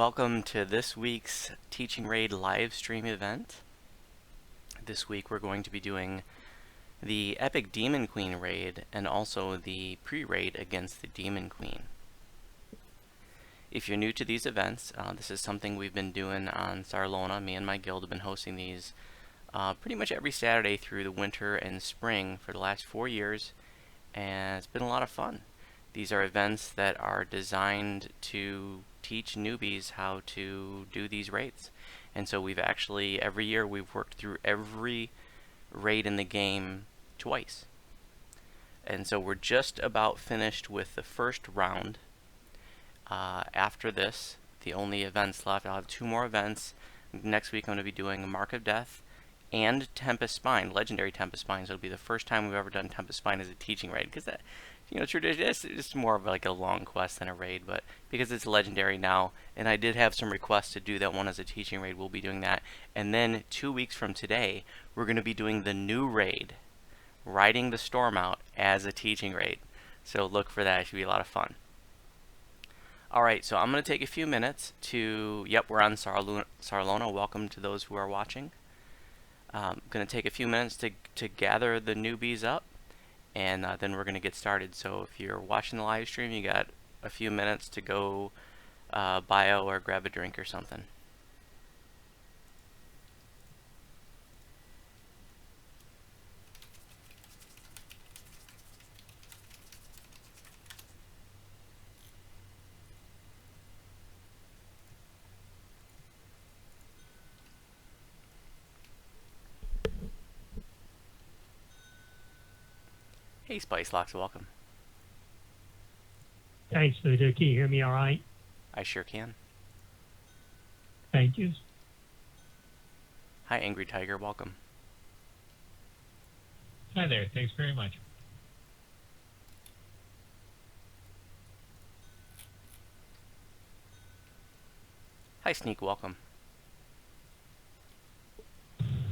Welcome to this week's Teaching Raid live stream event. This week we're going to be doing the Epic Demon Queen raid and also the pre-raid against the Demon Queen. If you're new to these events, this is something we've been doing on Sarlona. Me and my guild have been hosting these pretty much every Saturday through the winter and spring for the last 4 years, and it's been a lot of fun. These are events that are designed to teach newbies how to do these raids. And so we've actually, every year, we've worked through every raid in the game twice. And so we're just about finished with the first round. After this, the only events left, I'll have 2 more events. Next week I'm going to be doing Mark of Death and Tempest Spine, Legendary Tempest Spine. So it'll be the first time we've ever done Tempest Spine as a teaching raid, because that, tradition, it's more of like a long quest than a raid, but because it's legendary now, and I did have some requests to do that one as a teaching raid, we'll be doing that. And then 2 weeks from today, we're going to be doing the new raid, Riding the Storm Out, as a teaching raid. So look for that. It should be a lot of fun. Alright, so I'm going to take a few minutes to, we're on Sarlona. Welcome to those who are watching. I'm going to take a few minutes to gather the newbies up, and then we're going to get started. So if you're watching the live stream, you got a few minutes to go bio or grab a drink or something. Hey Spice Locks, welcome. Thanks, Voodoo. Can you hear me all right? I sure can. Thank you. Hi Angry Tiger, welcome. Hi there, thanks very much. Hi Sneak, welcome.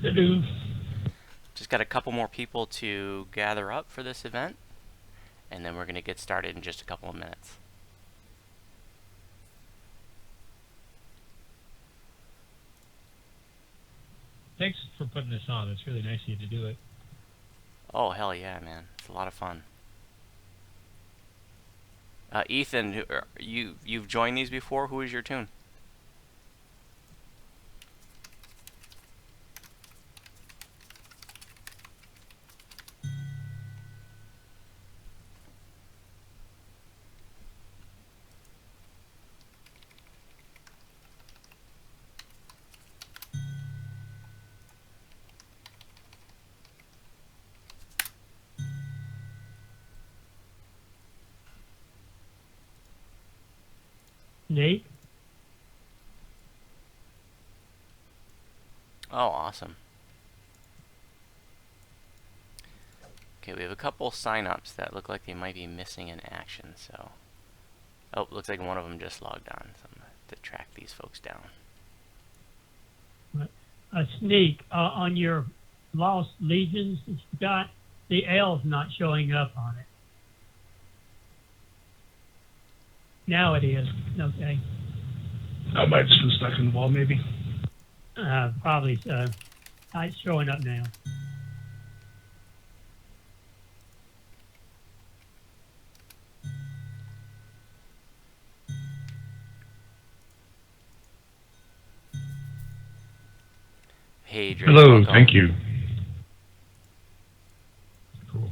Hello. Just got a couple more people to gather up for this event, and then we're going to get started in just a couple of minutes. Thanks for putting this on. It's really nice of you to do it. Oh, hell yeah, man. It's a lot of fun. Ethan, you've joined these before? Who is your tune? Nate? Oh, awesome. Okay, we have a couple sign-ups that look like they might be missing in action, so... Oh, looks like one of them just logged on, so I'm going to track these folks down. Sneak, on your Lost Legions that you got, the L's not showing up on it. Now it is. Okay. I might have been stuck in the wall, maybe. Probably so. It's showing up now. Hey, Drake, Hello, welcome. thank you. Cool.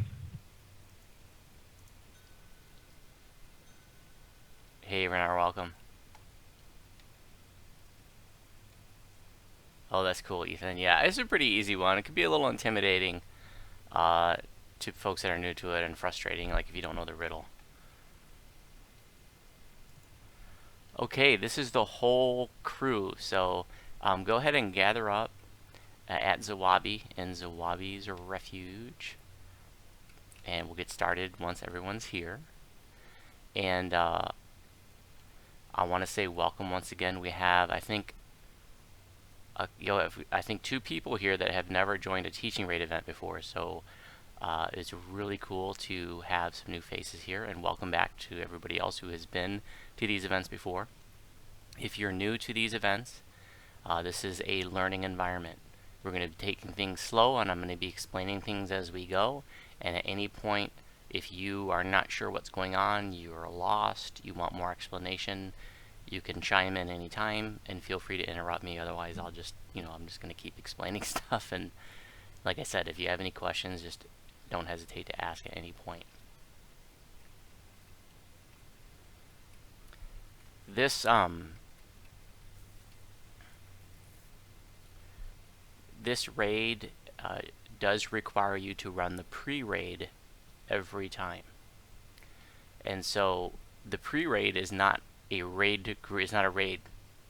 Hey, Renar, welcome. Oh, that's cool, Ethan. Yeah, it's a pretty easy one. It could be a little intimidating to folks that are new to it, and frustrating, like if you don't know the riddle. Okay, this is the whole crew, so go ahead and gather up at Zawabi in Zawabi's Refuge, and we'll get started once everyone's here. And I want to say welcome once again. We have, I think 2 people here that have never joined a teaching raid event before, so it's really cool to have some new faces here, and welcome back to everybody else who has been to these events before. If you're new to these events, this is a learning environment. We're going to be taking things slow, and I'm going to be explaining things as we go. And at any point, if you are not sure what's going on, you're lost, you want more explanation, you can chime in anytime, and feel free to interrupt me. Otherwise, I'll just, I'm just going to keep explaining stuff. And like I said, if you have any questions, just don't hesitate to ask at any point. This raid does require you to run the pre-raid every time. And so the pre-raid is not a raid.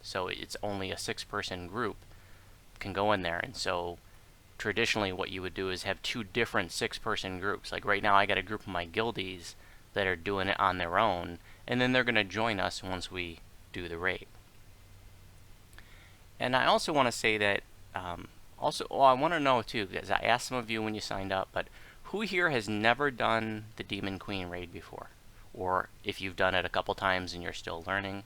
So it's only a 6-person group can go in there. And so traditionally what you would do is have 2 different 6-person groups. Like right now I got a group of my guildies that are doing it on their own, and then they're going to join us once we do the raid. And I also want to say that I want to know too, because I asked some of you when you signed up, but who here has never done the Demon Queen raid before? Or if you've done it a couple times and you're still learning.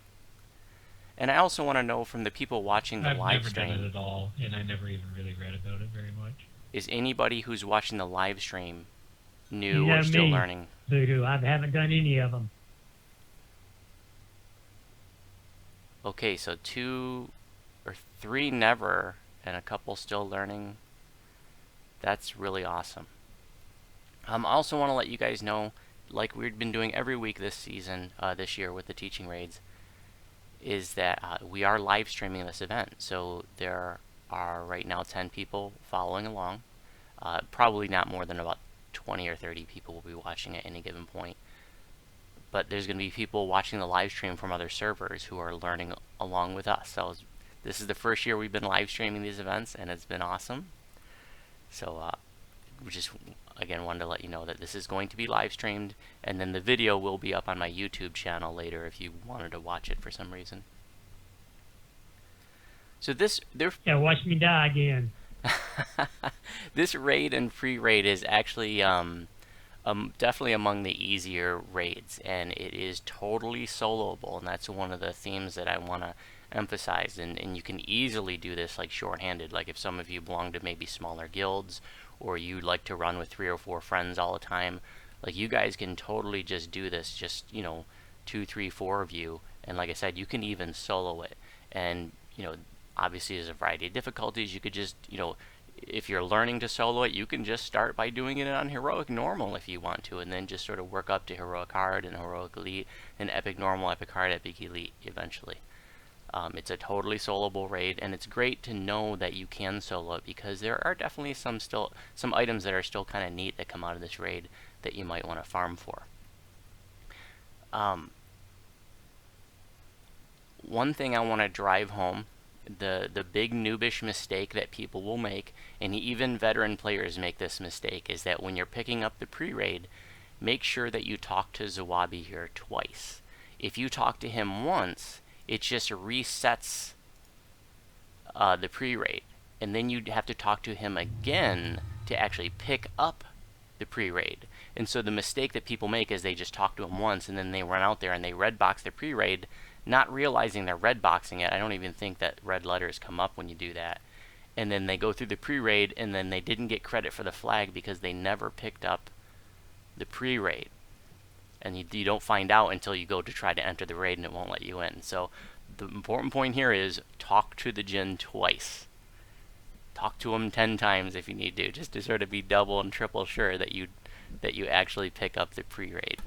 And I also want to know from the people watching the live stream. I've never done it at all, and I never even really read about it very much. Is anybody who's watching the live stream new or still learning? Voodoo, I haven't done any of them. Okay, so 2 or 3 never, and a couple still learning. That's really awesome. I also want to let you guys know, like we've been doing every week this season, this year with the teaching raids, is that we are live streaming this event. So there are right now 10 people following along. Probably not more than about 20 or 30 people will be watching at any given point. But there's going to be people watching the live stream from other servers who are learning along with us. So this is the first year we've been live streaming these events, and it's been awesome. So we just, again, wanted to let you know that this is going to be live streamed, and then the video will be up on my YouTube channel later if you wanted to watch it for some reason. So yeah, watch me die again. This raid and free raid is actually definitely among the easier raids, and it is totally soloable, and that's one of the themes that I want to emphasize. And you can easily do this like shorthanded, like if some of you belong to maybe smaller guilds, or you like to run with 3 or 4 friends all the time, like you guys can totally just do this, just 2, 3, 4 of you, and like I said, you can even solo it. And obviously there's a variety of difficulties. You could just if you're learning to solo it, you can just start by doing it on heroic normal if you want to, and then just sort of work up to heroic hard and heroic elite and epic normal, epic hard, epic elite eventually. It's a totally soloable raid, and it's great to know that you can solo it, because there are definitely some items that are still kind of neat that come out of this raid that you might want to farm for. One thing I want to drive home, the big noobish mistake that people will make, and even veteran players make this mistake, is that when you're picking up the pre-raid, make sure that you talk to Zawabi here twice. If you talk to him once, it just resets the pre-raid, and then you'd have to talk to him again to actually pick up the pre-raid. And so the mistake that people make is they just talk to him once, and then they run out there and they red box the pre-raid, not realizing they're red boxing it. I don't even think that red letters come up when you do that. And then they go through the pre-raid, and then they didn't get credit for the flag because they never picked up the pre-raid. And you don't find out until you go to try to enter the raid, and it won't let you in. So the important point here is talk to the Jinn twice. Talk to him 10 times if you need to, just to sort of be double and triple sure that you actually pick up the pre-raid.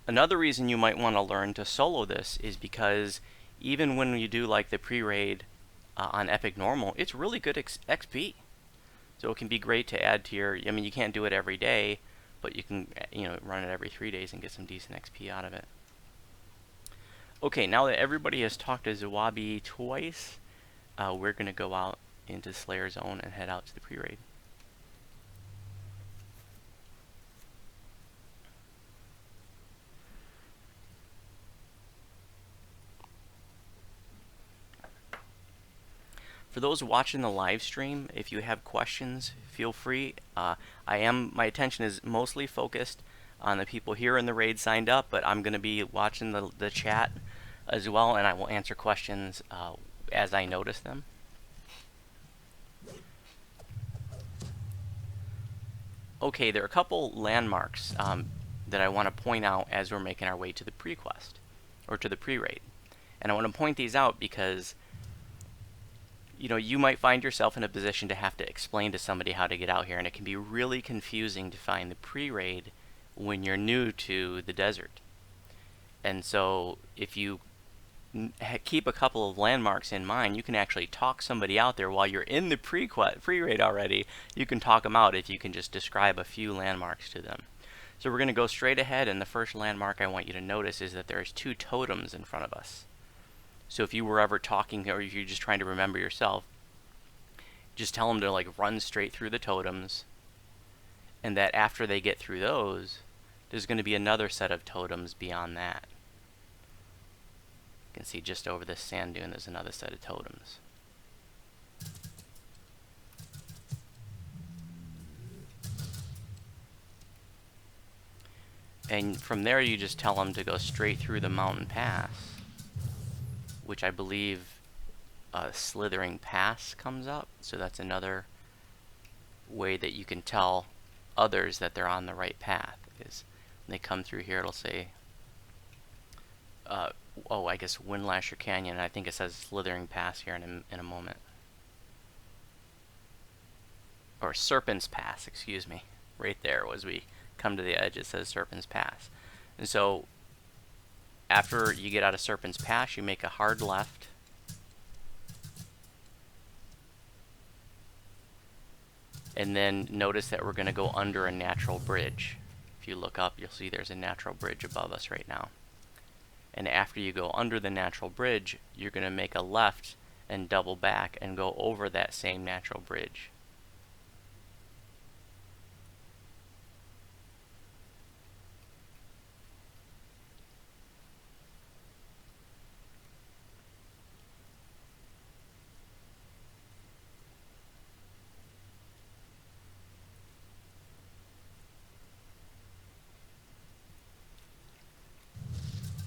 Another reason you might want to learn to solo this is because even when you do like the pre-raid on Epic Normal, it's really good XP. So it can be great to add to your, I mean, you can't do it every day, but you can run it every 3 days and get some decent XP out of it. Okay, now that everybody has talked to Zawabi twice, we're going to go out into Slayer Zone and head out to the pre-raid. For those watching the live stream, if you have questions, feel free. My attention is mostly focused on the people here in the raid signed up, but I'm going to be watching the chat as well, and I will answer questions as I notice them. Okay, there are a couple landmarks that I want to point out as we're making our way to the pre-quest, or to the pre-raid. And I want to point these out because you might find yourself in a position to have to explain to somebody how to get out here, and it can be really confusing to find the pre-raid when you're new to the desert. And so if you keep a couple of landmarks in mind, you can actually talk somebody out there while you're in the pre-raid already. You can talk them out if you can just describe a few landmarks to them. So we're going to go straight ahead, and the first landmark I want you to notice is that there's 2 totems in front of us. So if you were ever talking, or if you're just trying to remember yourself, just tell them to like run straight through the totems, and that after they get through those, there's going to be another set of totems beyond that. You can see just over this sand dune there's another set of totems. And from there you just tell them to go straight through the mountain pass, which I believe Slithering Pass comes up. So that's another way that you can tell others that they're on the right path. Is when they come through here, it'll say, I guess Windlasher Canyon. I think it says Slithering Pass here in a moment. Or Serpent's Pass, excuse me. Right there, as we come to the edge, it says Serpent's Pass. And so after you get out of Serpent's Pass, you make a hard left. And then notice that we're going to go under a natural bridge. If you look up, you'll see there's a natural bridge above us right now. And after you go under the natural bridge, you're going to make a left and double back and go over that same natural bridge.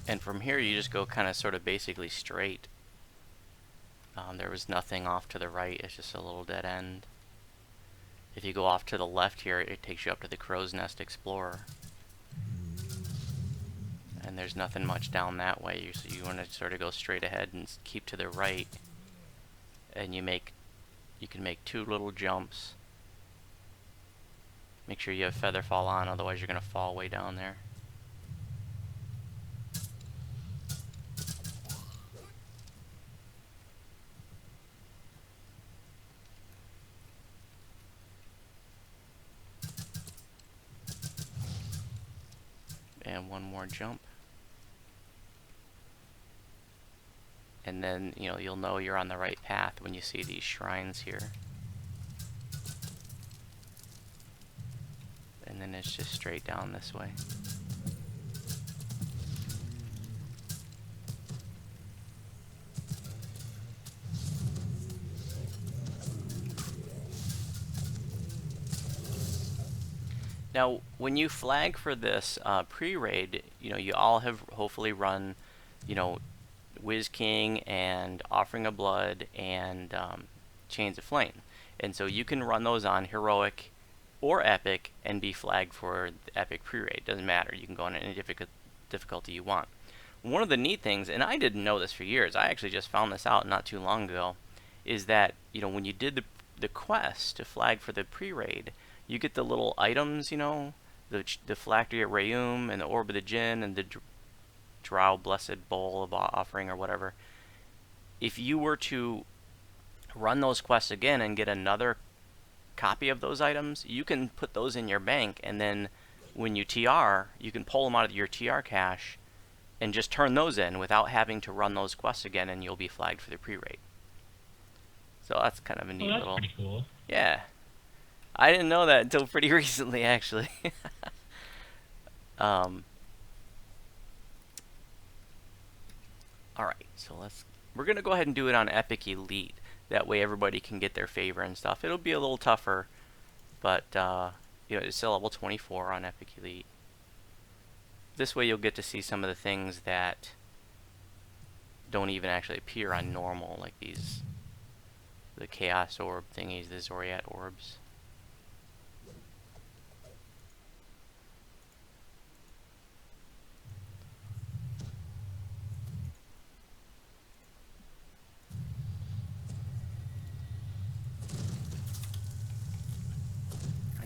And from here you just go kind of sort of basically straight. There was nothing off to the right, it's just a little dead end. If you go off to the left here, it takes you up to the Crow's Nest Explorer. And there's nothing much down that way, so you want to sort of go straight ahead and keep to the right. And you can make 2 little jumps. Make sure you have feather fall on, otherwise you're going to fall way down there. And 1 more jump. And then, you'll know you're on the right path when you see these shrines here. And then it's just straight down this way. Now, when you flag for this pre-raid, you all have hopefully run, Whiz King and Offering of Blood and Chains of Flame. And so you can run those on Heroic or Epic and be flagged for the Epic pre-raid. Doesn't matter. You can go on any difficulty you want. One of the neat things, and I didn't know this for years, I actually just found this out not too long ago, is that, when you did the quest to flag for the pre-raid, you get the little items, the Phylactery at Rayum and the Orb of the Jinn and the Drow Blessed Bowl of Offering or whatever. If you were to run those quests again and get another copy of those items, you can put those in your bank, and then when you TR, you can pull them out of your TR cache and just turn those in without having to run those quests again, and you'll be flagged for the pre-raid. So that's kind of a neat that's little... pretty cool. Yeah. I didn't know that until pretty recently, actually. Alright, so we're going to go ahead and do it on Epic Elite. That way everybody can get their favor and stuff. It'll be a little tougher, but it's still level 24 on Epic Elite. This way you'll get to see some of the things that don't even actually appear on normal, like the Chaos Orb thingies, the Zoriat Orbs.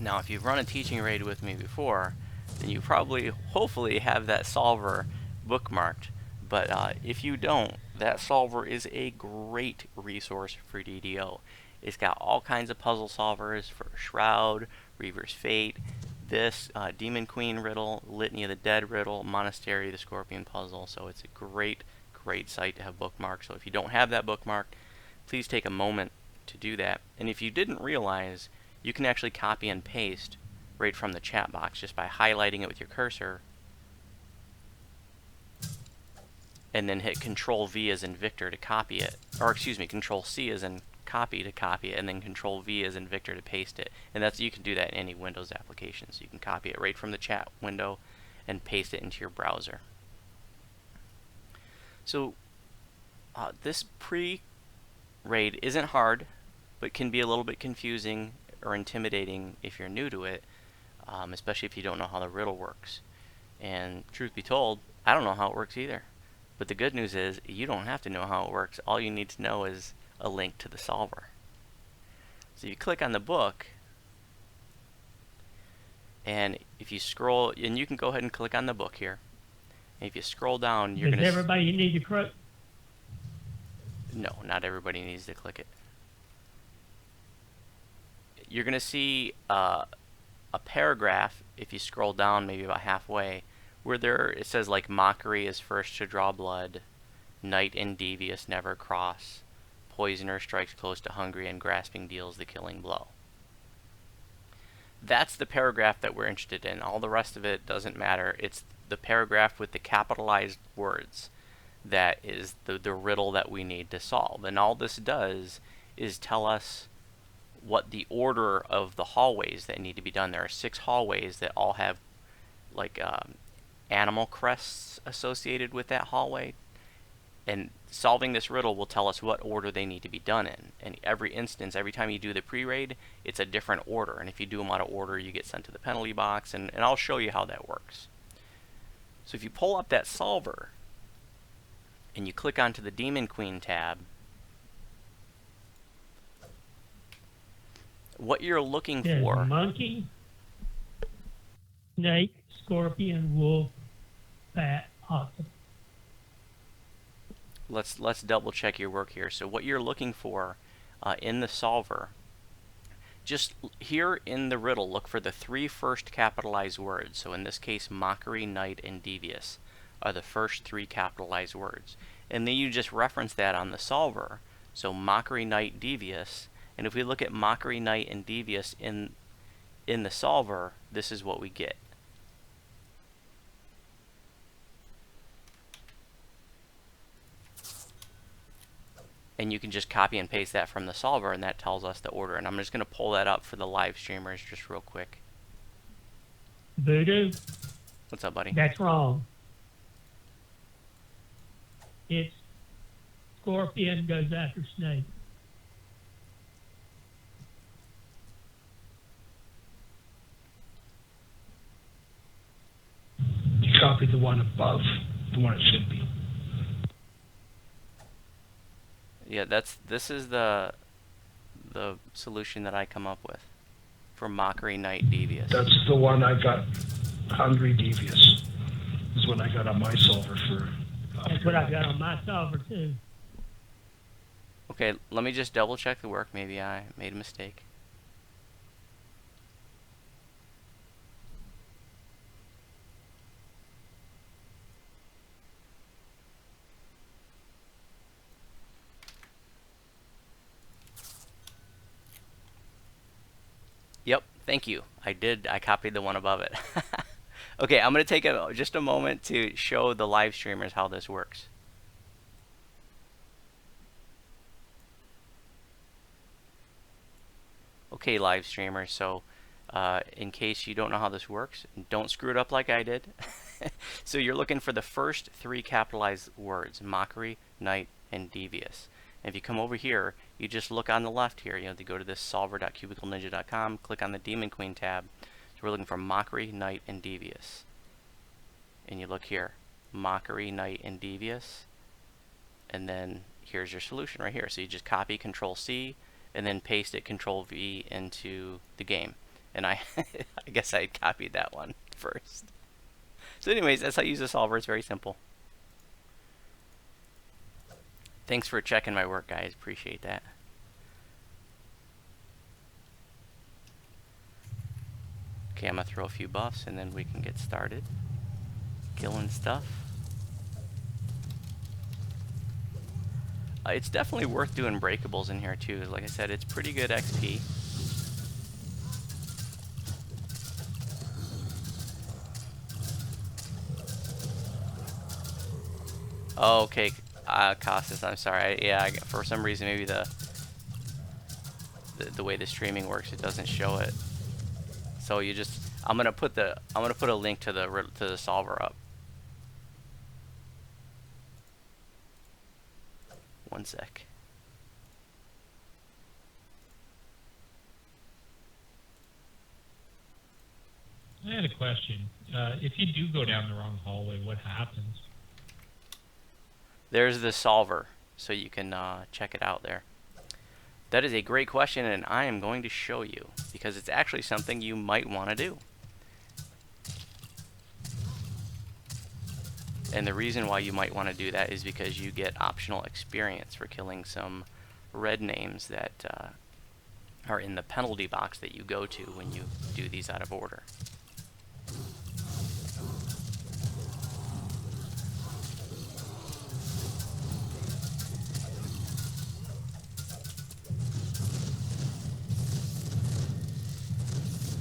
Now, if you've run a teaching raid with me before, then you probably, hopefully, have that solver bookmarked. But if you don't, that solver is a great resource for DDO. It's got all kinds of puzzle solvers for Shroud, Reaver's Fate, this, Demon Queen riddle, Litany of the Dead riddle, Monastery, the Scorpion puzzle. So it's a great site to have bookmarked. So if you don't have that bookmarked, please take a moment to do that. And if you didn't realize, you can actually copy and paste right from the chat box just by highlighting it with your cursor and then hit Control V as in Victor to copy it, or excuse me, Control C as in copy it, and then Control V as in Victor to paste it. And you can do that in any Windows application, so you can copy it right from the chat window and paste it into your browser. So this pre-raid isn't hard, but can be a little bit confusing or intimidating if you're new to it, especially if you don't know how the riddle works. And truth be told, I don't know how it works either. But the good news is, you don't have to know how it works. All you need to know is a link to the solver. So you click on the book, and if you scroll, and you can go ahead and click on the book here. And if you scroll down, you're going to... Does everybody need to click? No, not everybody needs to click it. You're going to see a paragraph, if you scroll down maybe about halfway, where it says like Mockery is first to draw blood, Night and Devious never cross, Poisoner strikes close to Hungry, and Grasping deals the killing blow. That's the paragraph that we're interested in. All the rest of it doesn't matter. It's the paragraph with the capitalized words that is the riddle that we need to solve. And all this does is tell us what the order of the hallways that need to be done. There are 6 hallways that all have like animal crests associated with that hallway, and solving this riddle will tell us what order they need to be done in. And every instance, every time you do the pre-raid, it's a different order, and if you do them out of order, you get sent to the penalty box, and I'll show you how that works. So if you pull up that solver and you click onto the Demon Queen tab, what you're looking for... Monkey, snake, scorpion, wolf, bat, octopus. Let's double check your work here. So what you're looking for in the solver, just here in the riddle, look for the 3 first capitalized words. So in this case, Mockery, Night, and Devious are the first 3 capitalized words. And then you just reference that on the solver. So Mockery, Night, Devious. And if we look at Mockery, Night, and Devious in the solver, this is what we get. And you can just copy and paste that from the solver, and that tells us the order. And I'm just going to pull that up for the live streamers just real quick. Voodoo? What's up, buddy? That's wrong. It's scorpion goes after snake. You copied the one above, the one it should be. Yeah, this is the solution that I come up with for Mockery, Night, Devious. That's the one I got. Hungry Devious is what I got on my solver for. That's what I got on my solver too. Okay, let me just double check the work. Maybe I made a mistake. Yep, thank you. I copied the one above it. Okay, I'm going to take just a moment to show the live streamers how this works. Okay, live streamer, so in case you don't know how this works, don't screw it up like I did. So you're looking for the first 3 capitalized words: mockery, night, and devious. And if you come over here, you just look on the left here. You have to go to this solver.cubicleninja.com, click on the Demon Queen tab. So we're looking for mockery, night, and devious. And you look here, mockery, night, and devious. And then here's your solution right here. So you just copy Control C and then paste it Control V into the game. And I guess I copied that one first. So anyways, that's how you use a solver. It's very simple. Thanks for checking my work, guys. Appreciate that. Okay, I'm going to throw a few buffs and then we can get started killing stuff. It's definitely worth doing breakables in here too. Like I said, it's pretty good XP. Oh, okay, Costas, I'm sorry. Yeah, for some reason maybe the way the streaming works, it doesn't show it. So you just, I'm gonna put a link to the solver up. One sec. I had a question. If you do go down the wrong hallway, what happens? There's the solver, so you can check it out there. That is a great question, and I am going to show you, because it's actually something you might want to do. And the reason why you might want to do that is because you get optional experience for killing some red names that are in the penalty box that you go to when you do these out of order.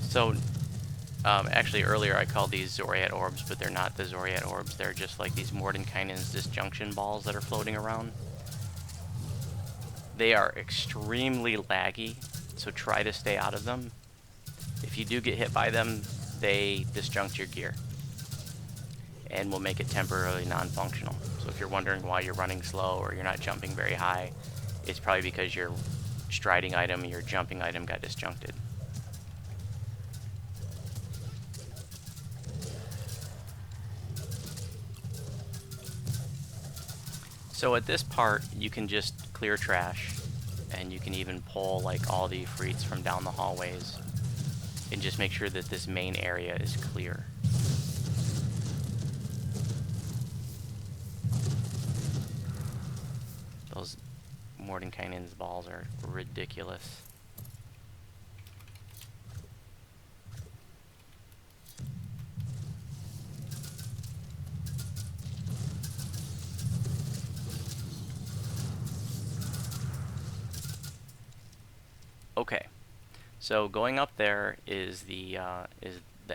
So, actually earlier I called these Zoriat orbs, but they're not the Zoriat orbs. They're just like these Mordenkainen's disjunction balls that are floating around. They are extremely laggy, so try to stay out of them. If you do get hit by them, they disjunct your gear and will make it temporarily non-functional. So if you're wondering why you're running slow or you're not jumping very high, it's probably because your striding item, your jumping item got disjuncted. So at this part, you can just clear trash, and you can even pull like all the Ifrits from down the hallways, and just make sure that this main area is clear. Those Mordenkainen's balls are ridiculous. Okay, so going up there is the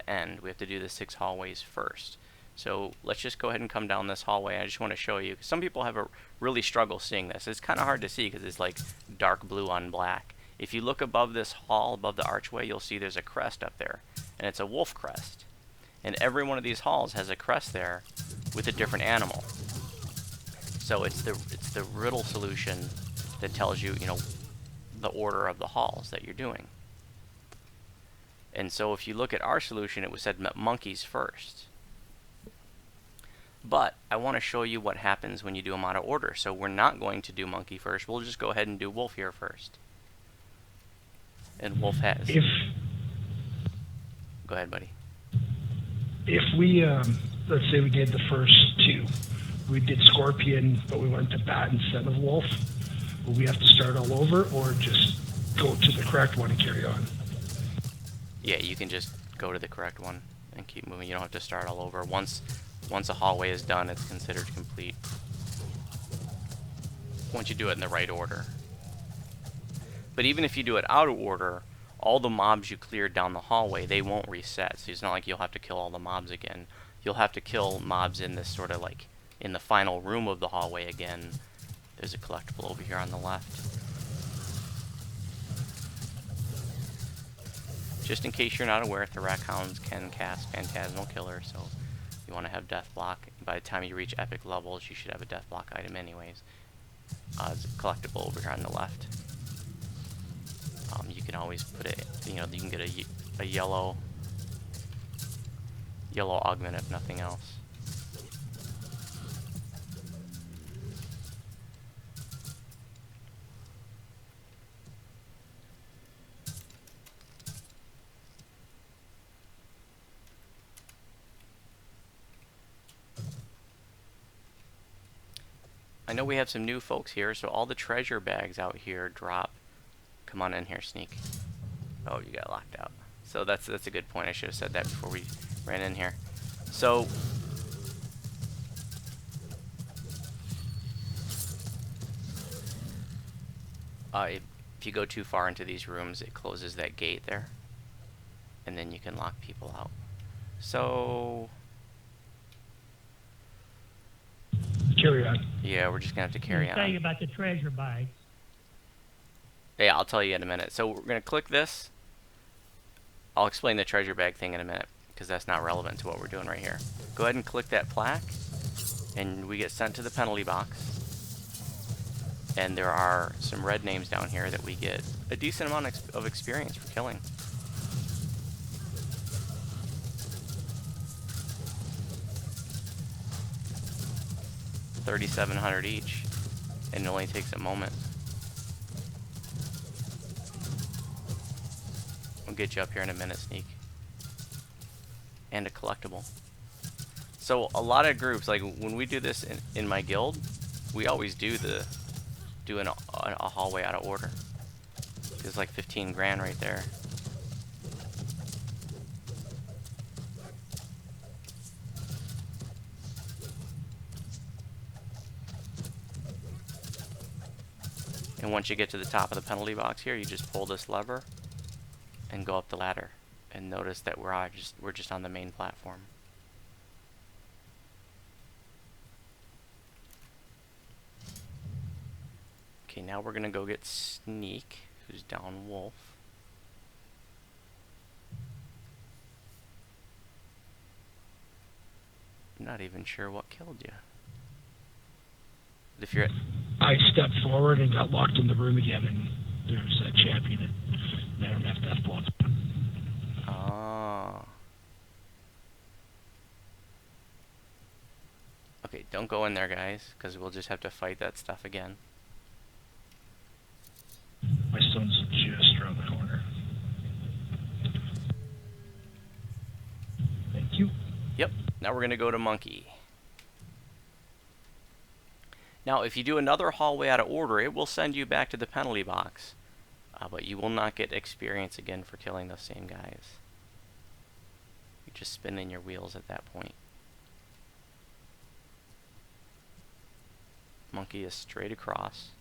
end. We have to do the 6 hallways first. So let's just go ahead and come down this hallway. I just want to show you. Some people have a really struggle seeing this. It's kind of hard to see because it's like dark blue on black. If you look above this hall, above the archway, you'll see there's a crest up there, and it's a wolf crest. And every one of these halls has a crest there with a different animal. So it's the riddle solution that tells you, the order of the halls that you're doing. And so if you look at our solution, it was said monkeys first. But I want to show you what happens when you do them out of order. So we're not going to do monkey first. We'll just go ahead and do wolf here first. And wolf has. Go ahead, buddy. If we, let's say we did the first 2, we did scorpion, but we went to bat instead of wolf, will we have to start all over, or just go to the correct one and carry on? Yeah, you can just go to the correct one and keep moving. You don't have to start all over. Once a hallway is done, it's considered complete. Once you do it in the right order. But even if you do it out of order, all the mobs you cleared down the hallway, they won't reset. So it's not like you'll have to kill all the mobs again. You'll have to kill mobs in this sort of like in the final room of the hallway again. There's a collectible over here on the left. Just in case you're not aware, Thorac Hounds can cast Phantasmal Killer, so you want to have Death Block. By the time you reach epic levels, you should have a Death Block item anyways. It's a collectible over here on the left. You can always put it, you know, you can get a yellow augment if nothing else. I know we have some new folks here, so all the treasure bags out here drop. Come on in here, Sneak. Oh, you got locked out. So that's a good point. I should have said that before we ran in here. So if you go too far into these rooms, it closes that gate there, and then you can lock people out. So Carry on. yeah, we're just gonna have to carry You're saying on. about the treasure bags. Yeah, I'll tell you in a minute. So we're gonna click this. I'll explain the treasure bag thing in a minute, because that's not relevant to what we're doing right here. Go ahead and click that plaque, and we get sent to the penalty box. And there are some red names down here that we get a decent amount of experience for killing. $3,700 each, and it only takes a moment. We'll get you up here in a minute, Sneak. And a collectible. So a lot of groups, like when we do this in my guild, we always do a hallway out of order. It's like 15 grand right there. And once you get to the top of the penalty box here, you just pull this lever and go up the ladder. And notice that we're just on the main platform. Okay, now we're gonna go get Sneak, who's down Wolf. I'm not even sure what killed you. But if you're at I stepped forward and got locked in the room again, and there was that champion that I don't have death blocks. Oh. Okay, don't go in there, guys, because we'll just have to fight that stuff again. My son's just around the corner. Thank you. Yep, now we're going to go to Monkey. Now, if you do another hallway out of order, it will send you back to the penalty box. But you will not get experience again for killing those same guys. You're just spinning your wheels at that point. Monkey is straight across.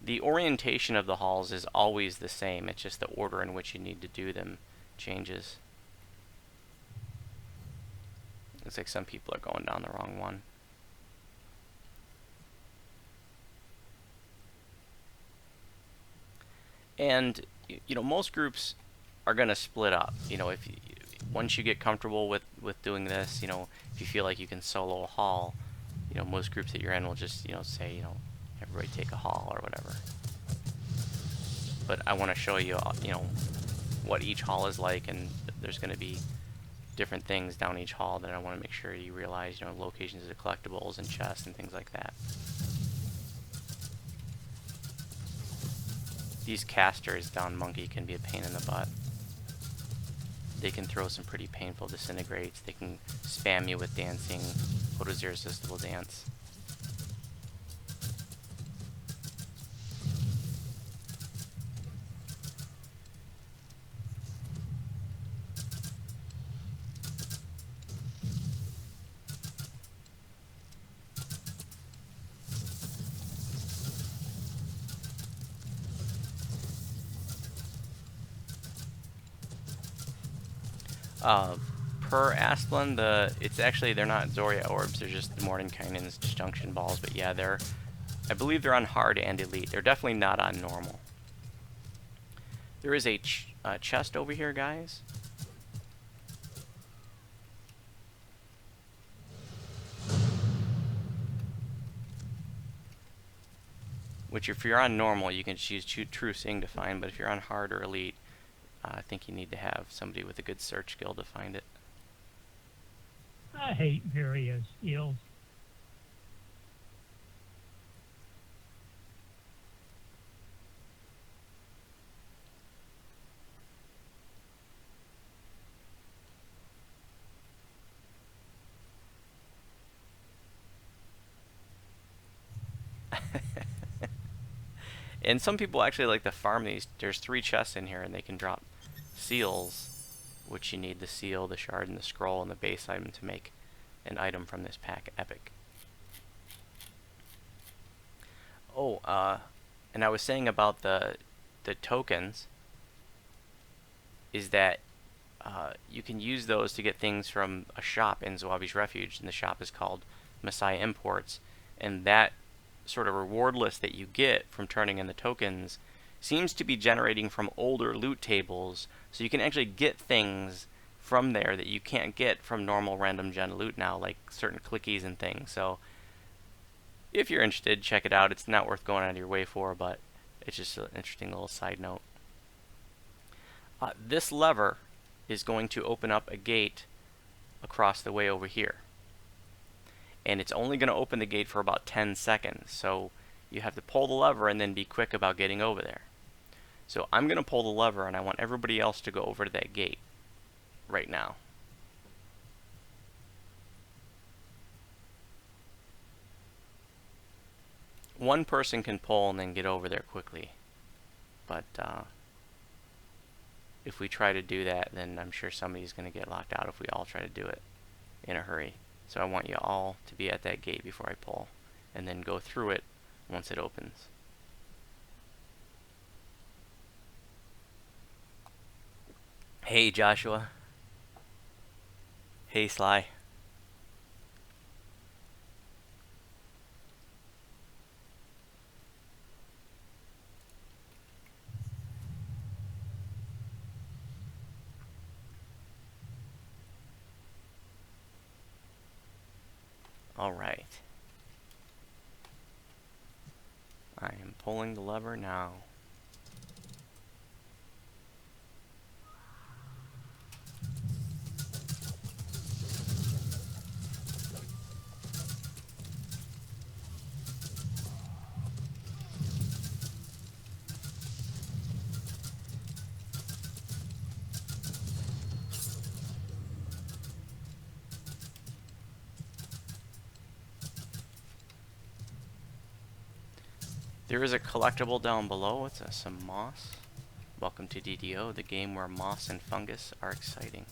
The orientation of the halls is always the same. It's just the order in which you need to do them changes. Looks like some people are going down the wrong one. And you know, most groups are going to split up. You know, if you, once you get comfortable with doing this, you know, if you feel like you can solo a hall, you know, most groups that you're in will just, you know, say, you know, everybody take a hall or whatever. But I want to show you, you know, what each hall is like, and there's going to be different things down each hall that I want to make sure you realize, you know, locations of the collectibles and chests and things like that. These casters down Monkey can be a pain in the butt. They can throw some pretty painful disintegrates. They can spam you with dancing, what is irresistible dance. Per Asplin, it's actually, they're not Zoria orbs, they're just Mordenkainen's disjunction balls, but yeah, I believe they're on hard and elite. They're definitely not on normal. There is a chest over here, guys. Which, if you're on normal, you can choose True Seeing to find, but if you're on hard or elite, I think you need to have somebody with a good search skill to find it. I hate various skills. And some people actually like to farm these. There's 3 chests in here, and they can drop seals, which you need the seal, the shard, and the scroll, and the base item to make an item from this pack epic. Oh, and I was saying about the tokens, is that you can use those to get things from a shop in Zawabi's Refuge, and the shop is called Messiah Imports, and that sort of reward list that you get from turning in the tokens seems to be generating from older loot tables, so you can actually get things from there that you can't get from normal random gen loot now, like certain clickies and things. So if you're interested, check it out. It's not worth going out of your way for, but it's just an interesting little side note. This lever is going to open up a gate across the way over here. And it's only going to open the gate for about 10 seconds. So you have to pull the lever and then be quick about getting over there. So I'm going to pull the lever, and I want everybody else to go over to that gate right now. One person can pull and then get over there quickly. But if we try to do that, then I'm sure somebody's going to get locked out if we all try to do it in a hurry. So I want you all to be at that gate before I pull, and then go through it once it opens. Hey Joshua. Hey Sly. Alright. I am pulling the lever now. There is a collectible down below. What's that? Some moss. Welcome to DDO, the game where moss and fungus are exciting.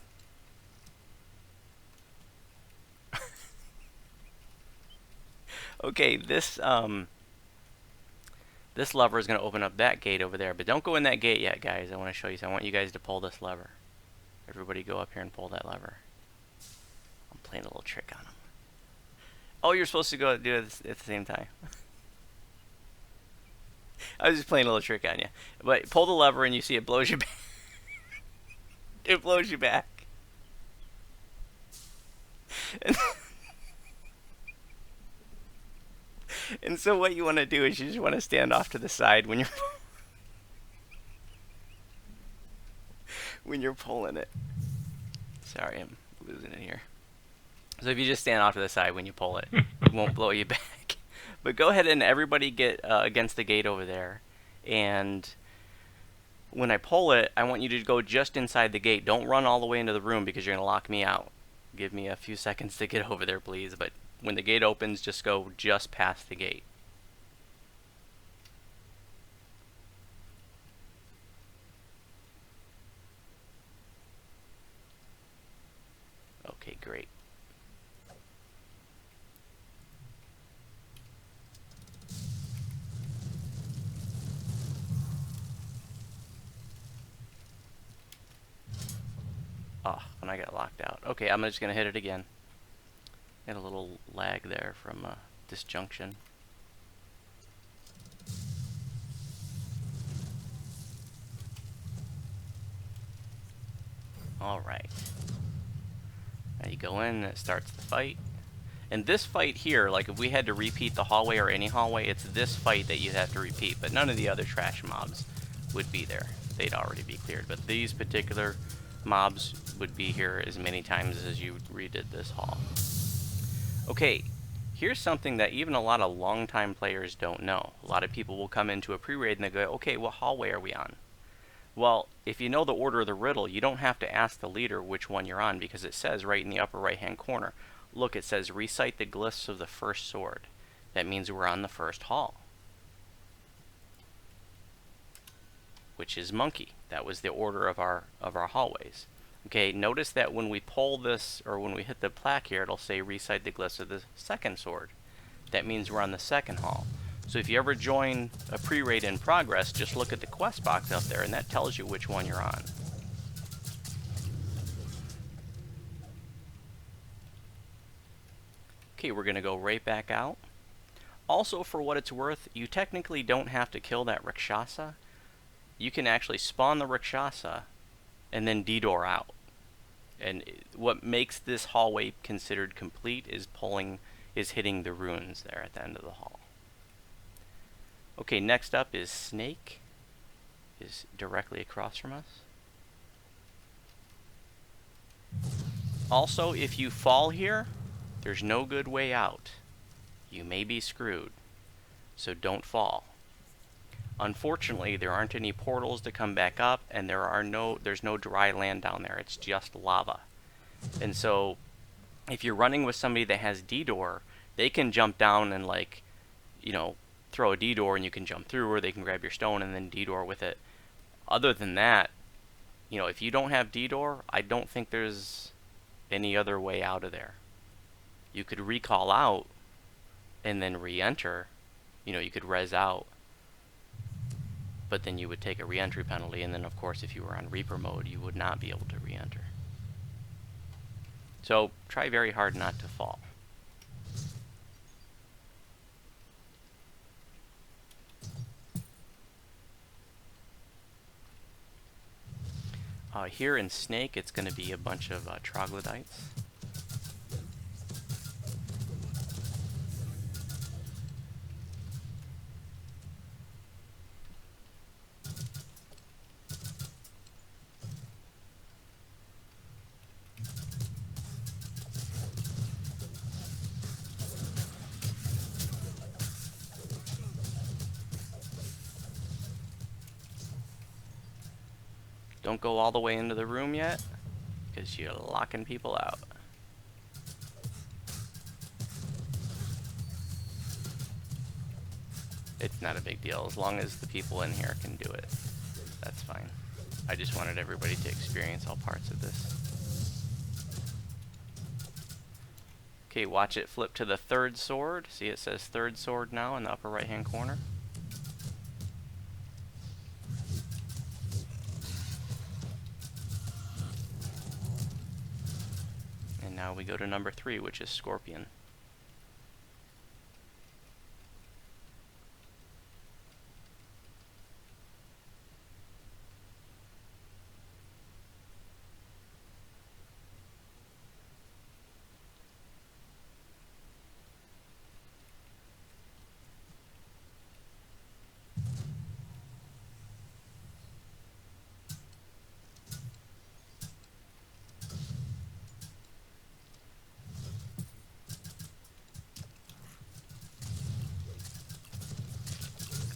Okay, this lever is going to open up that gate over there, but don't go in that gate yet, guys. I want to show you something. I want you guys to pull this lever. Everybody go up here and pull that lever. I'm playing a little trick on them. Oh, you're supposed to go do it at the same time. I was just playing a little trick on you. But pull the lever and you see it blows you back. It blows you back. And so what you want to do is you just want to stand off to the side when you're when you're pulling it. Sorry, I'm losing it here. So if you just stand off to the side when you pull it, it won't blow you back. But go ahead and everybody get against the gate over there. And when I pull it, I want you to go just inside the gate. Don't run all the way into the room because you're going to lock me out. Give me a few seconds to get over there, please. But when the gate opens, just go just past the gate. Okay, great. Oh, and I got locked out. Okay, I'm just going to hit it again. Had a little lag there from disjunction. Alright. Now you go in and it starts the fight. And this fight here, like if we had to repeat the hallway or any hallway, it's this fight that you have to repeat, but none of the other trash mobs would be there. They'd already be cleared, but these particular mobs would be here as many times as you redid this hall. Okay, here's something that even a lot of longtime players don't know. A lot of people will come into a pre-raid and they go, okay, what hallway are we on? Well, if you know the order of the riddle, you don't have to ask the leader which one you're on, because it says right in the upper right hand corner. Look, it says recite the glyphs of the first sword. That means we're on the first hall, which is monkey. That was the order of our hallways. Okay, notice that when we pull this, or when we hit the plaque here, it'll say recite the glyphs of the second sword. That means we're on the second hall. So if you ever join a pre-raid in progress, just look at the quest box up there, and that tells you which one you're on. Okay, we're going to go right back out. Also, for what it's worth, you technically don't have to kill that Rakshasa. You can actually spawn the Rakshasa and then D-door out. And what makes this hallway considered complete is hitting the runes there at the end of the hall. Okay, next up is Snake, is directly across from us. Also, if you fall here, there's no good way out. You may be screwed, so don't fall. Unfortunately, there aren't any portals to come back up, and there's no dry land down there. It's just lava. And so, if you're running with somebody that has D-door, they can jump down and, like, you know, throw a D-door and you can jump through, or they can grab your stone and then D-door with it. Other than that, you know, if you don't have D-door, I don't think there's any other way out of there. You could recall out and then re-enter. You know, you could res out, but then you would take a re-entry penalty, and then of course if you were on Reaper mode, you would not be able to re-enter. So try very hard not to fall. Here in Snake, it's going to be a bunch of troglodytes. Don't go all the way into the room yet, because you're locking people out. It's not a big deal, as long as the people in here can do it. That's fine. I just wanted everybody to experience all parts of this. Okay, watch it flip to the third sword. See, it says third sword now in the upper right hand corner. Now we go to number 3, which is Scorpion.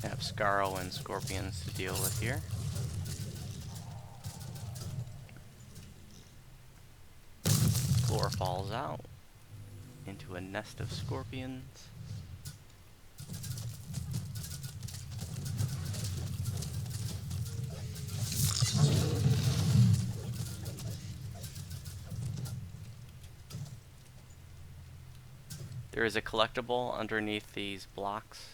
I have Scarrow and Scorpions to deal with here. Floor falls out into a nest of scorpions. There is a collectible underneath these blocks.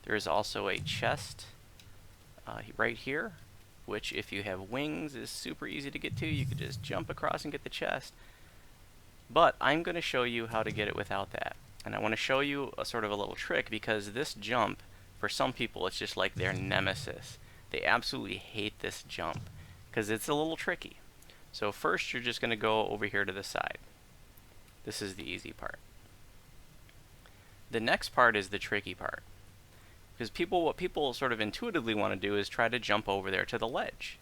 There is also a chest right here, which if you have wings is super easy to get to. You could just jump across and get the chest. But I'm going to show you how to get it without that. And I want to show you a sort of a little trick, because this jump, for some people, it's just like their nemesis. They absolutely hate this jump, because it's a little tricky. So first you're just going to go over here to the side. This is the easy part. The next part is the tricky part. Because what people sort of intuitively want to do is try to jump over there to the ledge.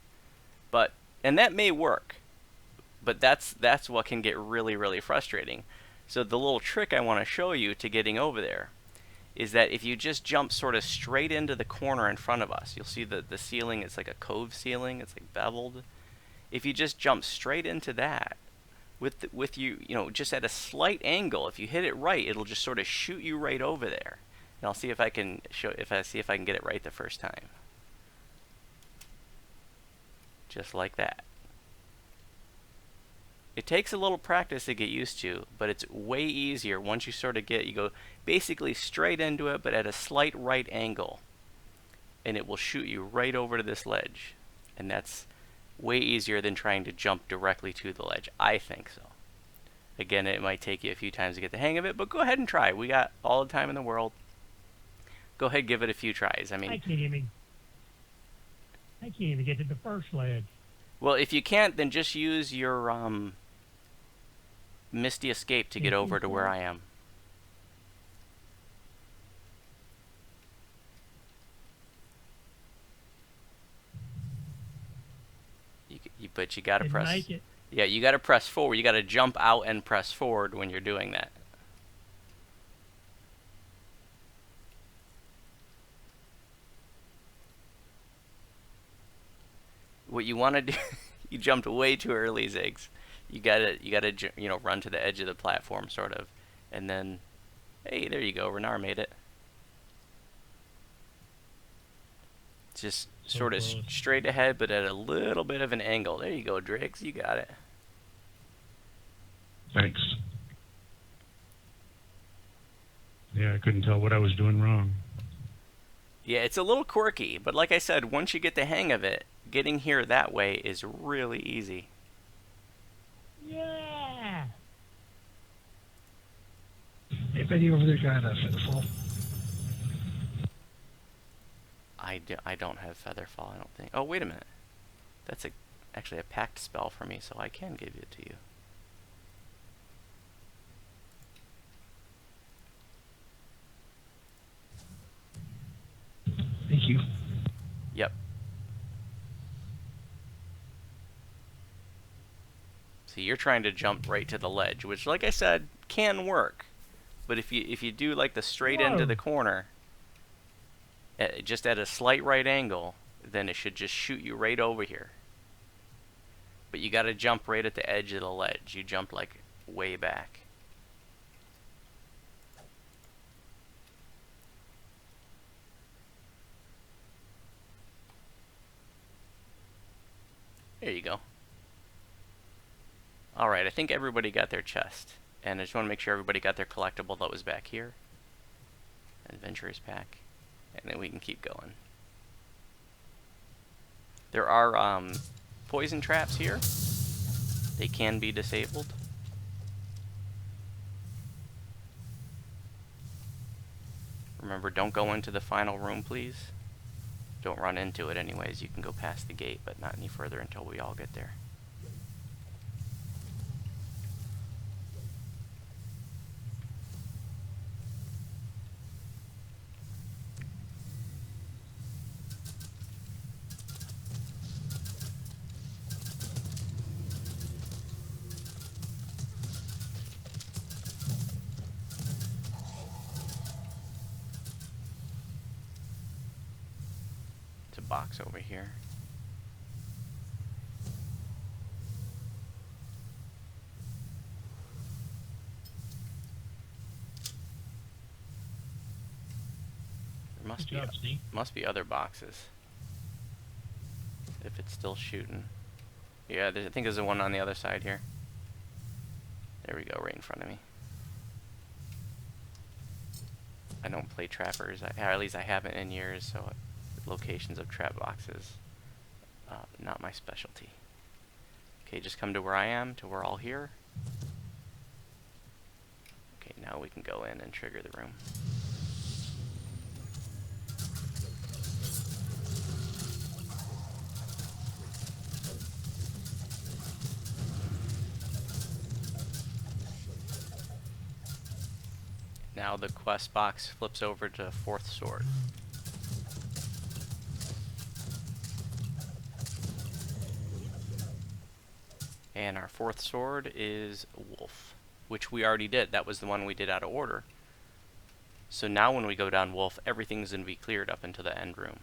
And that may work, but that's what can get really, really frustrating. So the little trick I want to show you to getting over there is that if you just jump sort of straight into the corner in front of us, you'll see that the ceiling is like a cove ceiling, it's like beveled. If you just jump straight into that, with you know, just at a slight angle, if you hit it right, it'll just sort of shoot you right over there. And I'll see if I can get it right the first time. Just like that. It takes a little practice to get used to, but it's way easier once you sort of you go basically straight into it, but at a slight right angle. And it will shoot you right over to this ledge. And that's way easier than trying to jump directly to the ledge. I think so. Again, it might take you a few times to get the hang of it, but go ahead and try. We got all the time in the world. Go ahead and give it a few tries. I mean, I can't even get to the first ledge. well, if you can't, then just use your Misty Escape to get over to where I am. But you gotta press. Make it. Yeah, you gotta press forward. You gotta jump out and press forward when you're doing that. What you want to do, you jumped way too early, Ziggs. You gotta, you know, run to the edge of the platform, sort of, and then, hey, there you go. Renar made it. Just So sort of close. straight ahead, but at a little bit of an angle. There you go, Driggs. You got it. Thanks. Yeah, I couldn't tell what I was doing wrong. Yeah, it's a little quirky, but like I said, once you get the hang of it, getting here that way is really easy. Yeah. Anybody over there got a featherfall? I don't have Featherfall, I don't think. Oh, wait a minute. That's actually a packed spell for me, so I can give it to you. Thank you. Yep. See, you're trying to jump right to the ledge, which, like I said, can work. But if you do like the straight into the corner, just at a slight right angle, then it should just shoot you right over here. But you got to jump right at the edge of the ledge. You jump like way back. There you go. Alright, I think everybody got their chest. And I just want to make sure everybody got their collectible that was back here. Adventurer's pack. And then we can keep going. There are poison traps here. They can be disabled. Remember, don't go into the final room, please. Don't run into it anyways. You can go past the gate, but not any further until we all get there. Box over here. There Good job, Sneak. must be other boxes. If it's still shooting. Yeah, I think there's one on the other side here. There we go, right in front of me. I don't play trappers, or at least I haven't in years, so locations of trap boxes, not my specialty. Okay, just come to where I am, to we're all here. Okay, now we can go in and trigger the room. Now the quest box flips over to fourth sword. And our fourth sword is wolf, which we already did. That was the one we did out of order. So now when we go down wolf, everything's going to be cleared up into the end room.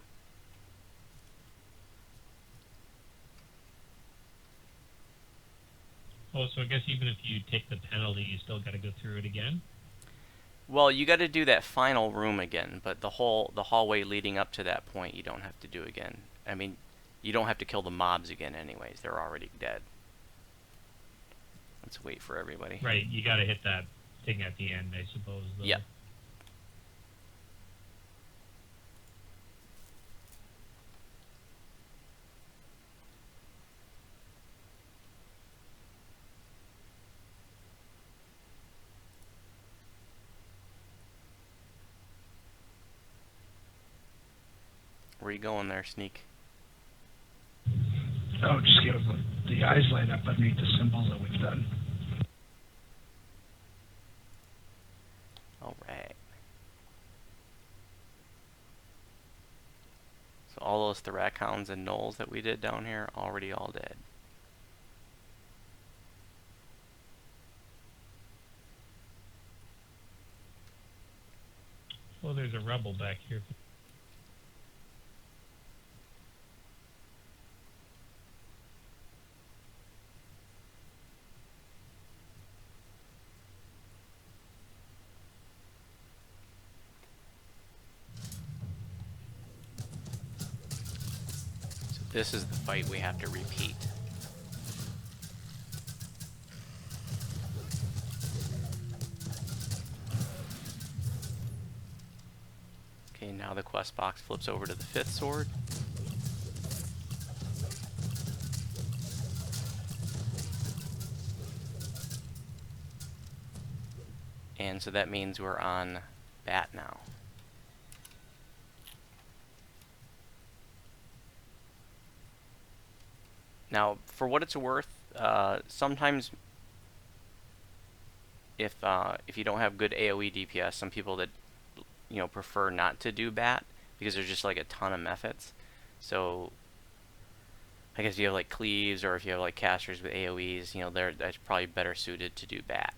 Oh, so I guess even if you take the penalty, you still got to go through it again? Well, you got to do that final room again, but the hallway leading up to that point you don't have to do again. I mean, you don't have to kill the mobs again anyways. They're already dead. Let's wait for everybody. Right, you got to hit that thing at the end, I suppose. Though. Yep. Where you going there, Sneak? Oh, just get the eyes light up underneath the symbols that we've done. Alright. So all those Thorac Hounds and Gnolls that we did down here, already all dead. Oh, there's a rebel back here. So this is the fight we have to repeat. Okay, now the quest box flips over to the fifth sword. And so that means we're on bat now. Now, for what it's worth, sometimes if you don't have good AoE DPS, some people that prefer not to do bat because there's just like a ton of methods. So I guess if you have like cleaves or if you have like casters with AoEs, that's probably better suited to do bat.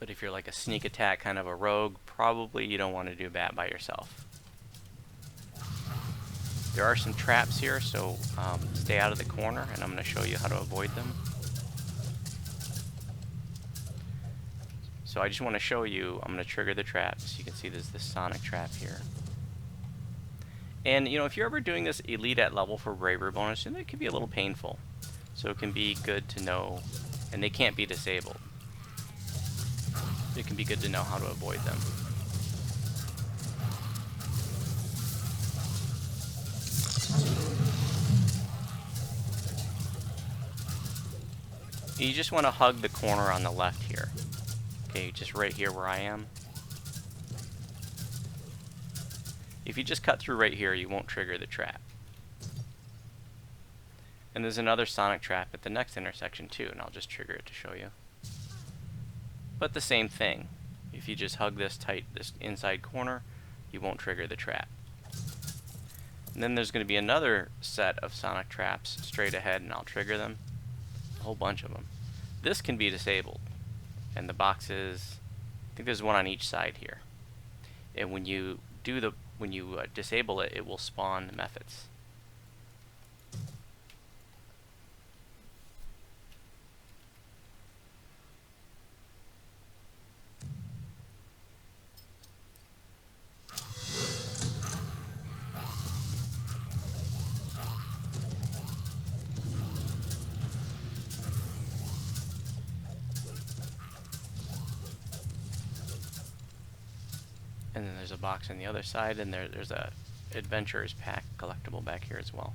But if you're like a sneak attack kind of a rogue, probably you don't want to do bat by yourself. There are some traps here, so stay out of the corner, and I'm going to show you how to avoid them. So I just want to show you, I'm going to trigger the traps. You can see there's this sonic trap here. And if you're ever doing this elite at level for bravery bonus, it can be a little painful. So it can be good to know, and they can't be disabled. It can be good to know how to avoid them. You just want to hug the corner on the left here. Okay, just right here where I am. If you just cut through right here, you won't trigger the trap. And there's another sonic trap at the next intersection too, and I'll just trigger it to show you. But the same thing. If you just hug this tight, this inside corner, you won't trigger the trap. And then there's going to be another set of sonic traps straight ahead, and I'll trigger them. A whole bunch of them. This can be disabled. And the boxes, I think there's one on each side here. And when you disable it, it will spawn methods. And then there's a box on the other side, and there's a Adventurer's Pack collectible back here as well.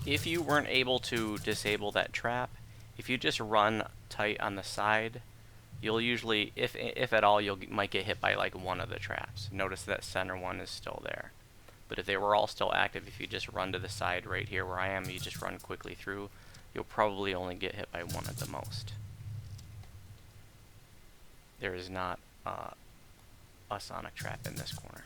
if you weren't able to disable that trap, if you just run tight on the side, you'll usually, if at all, might get hit by like one of the traps. Notice that center one is still there. But if they were all still active, if you just run to the side right here where I am, you just run quickly through, you'll probably only get hit by one at the most. There is not a sonic trap in this corner.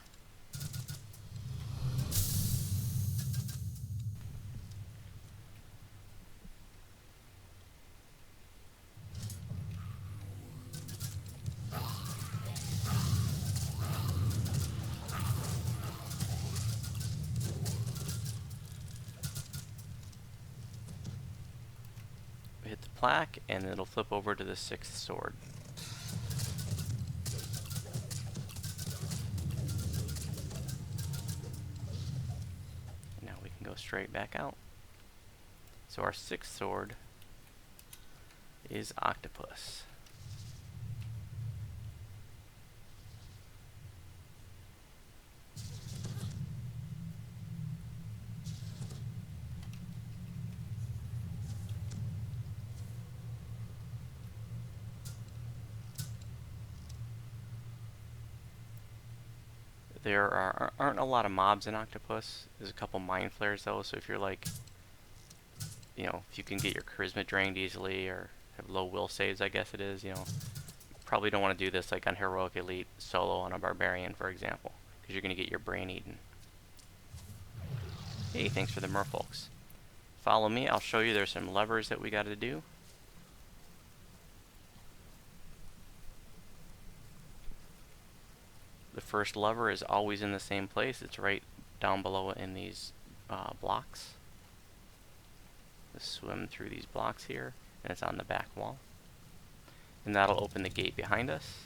Hit the plaque, and it'll flip over to the 6th sword. Now we can go straight back out. So our 6th sword is Octopus. There aren't a lot of mobs in Octopus. There's a couple mind flares though, so if you're like, you know, if you can get your charisma drained easily or have low will saves, I guess it is, you know, probably don't want to do this like on Heroic Elite solo on a Barbarian, for example, because you're going to get your brain eaten. Hey, thanks for the merfolks. Follow me, I'll show you there's some levers that we got to do. The first lever is always in the same place. It's right down below in these blocks. Just swim through these blocks here, and it's on the back wall. And that'll open the gate behind us.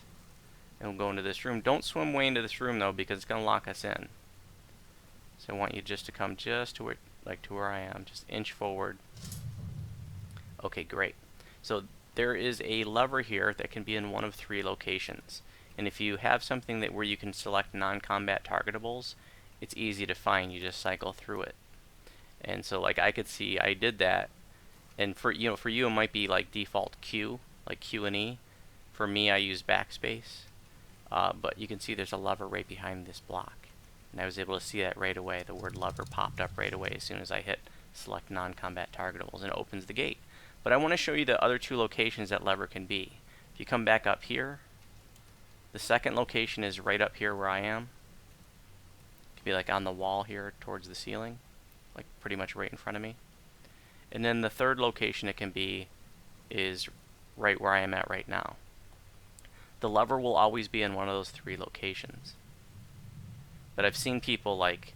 And we'll go into this room. Don't swim way into this room though, because it's going to lock us in. So I want you just to come just to where, like to where I am, just inch forward. Okay, great. So there is a lever here that can be in one of 3 locations. And if you have something that where you can select non-combat targetables, it's easy to find. You just cycle through it. And so like I could see I did that, and for you it might be like default Q, like Q and E. For me, I use backspace. But you can see there's a lever right behind this block. And I was able to see that right away. The word lever popped up right away as soon as I hit select non-combat targetables, and it opens the gate. But I want to show you the other 2 locations that lever can be. If you come back up here, the second location is right up here where I am. It could be like on the wall here towards the ceiling, like pretty much right in front of me. And then the third location it can be is right where I am at right now. The lever will always be in one of those 3 locations. But I've seen people like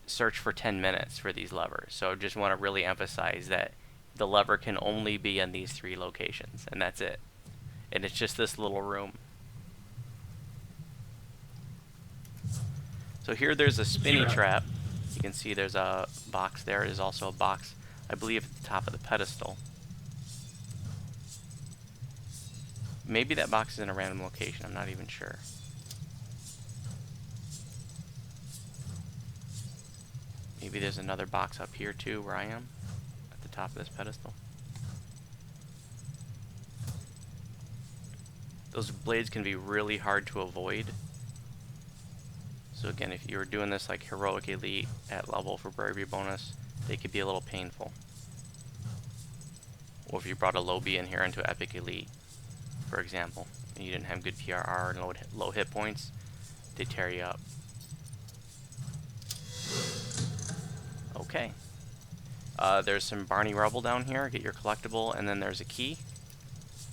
search for 10 minutes for these levers. So I just want to really emphasize that the lever can only be in these 3 locations, and that's it. And it's just this little room. So here there's a spinny trap. You can see there's a box there. There's also a box, I believe, at the top of the pedestal. Maybe that box is in a random location. I'm not even sure. Maybe there's another box up here too where I am at the top of this pedestal. Those blades can be really hard to avoid. So again, if you were doing this like Heroic Elite at level for bravery bonus, they could be a little painful. Or if you brought a low B in here into Epic Elite, for example, and you didn't have good PRR and low hit points, they tear you up. Okay. There's some Barney Rubble down here. Get your collectible, and then there's a key.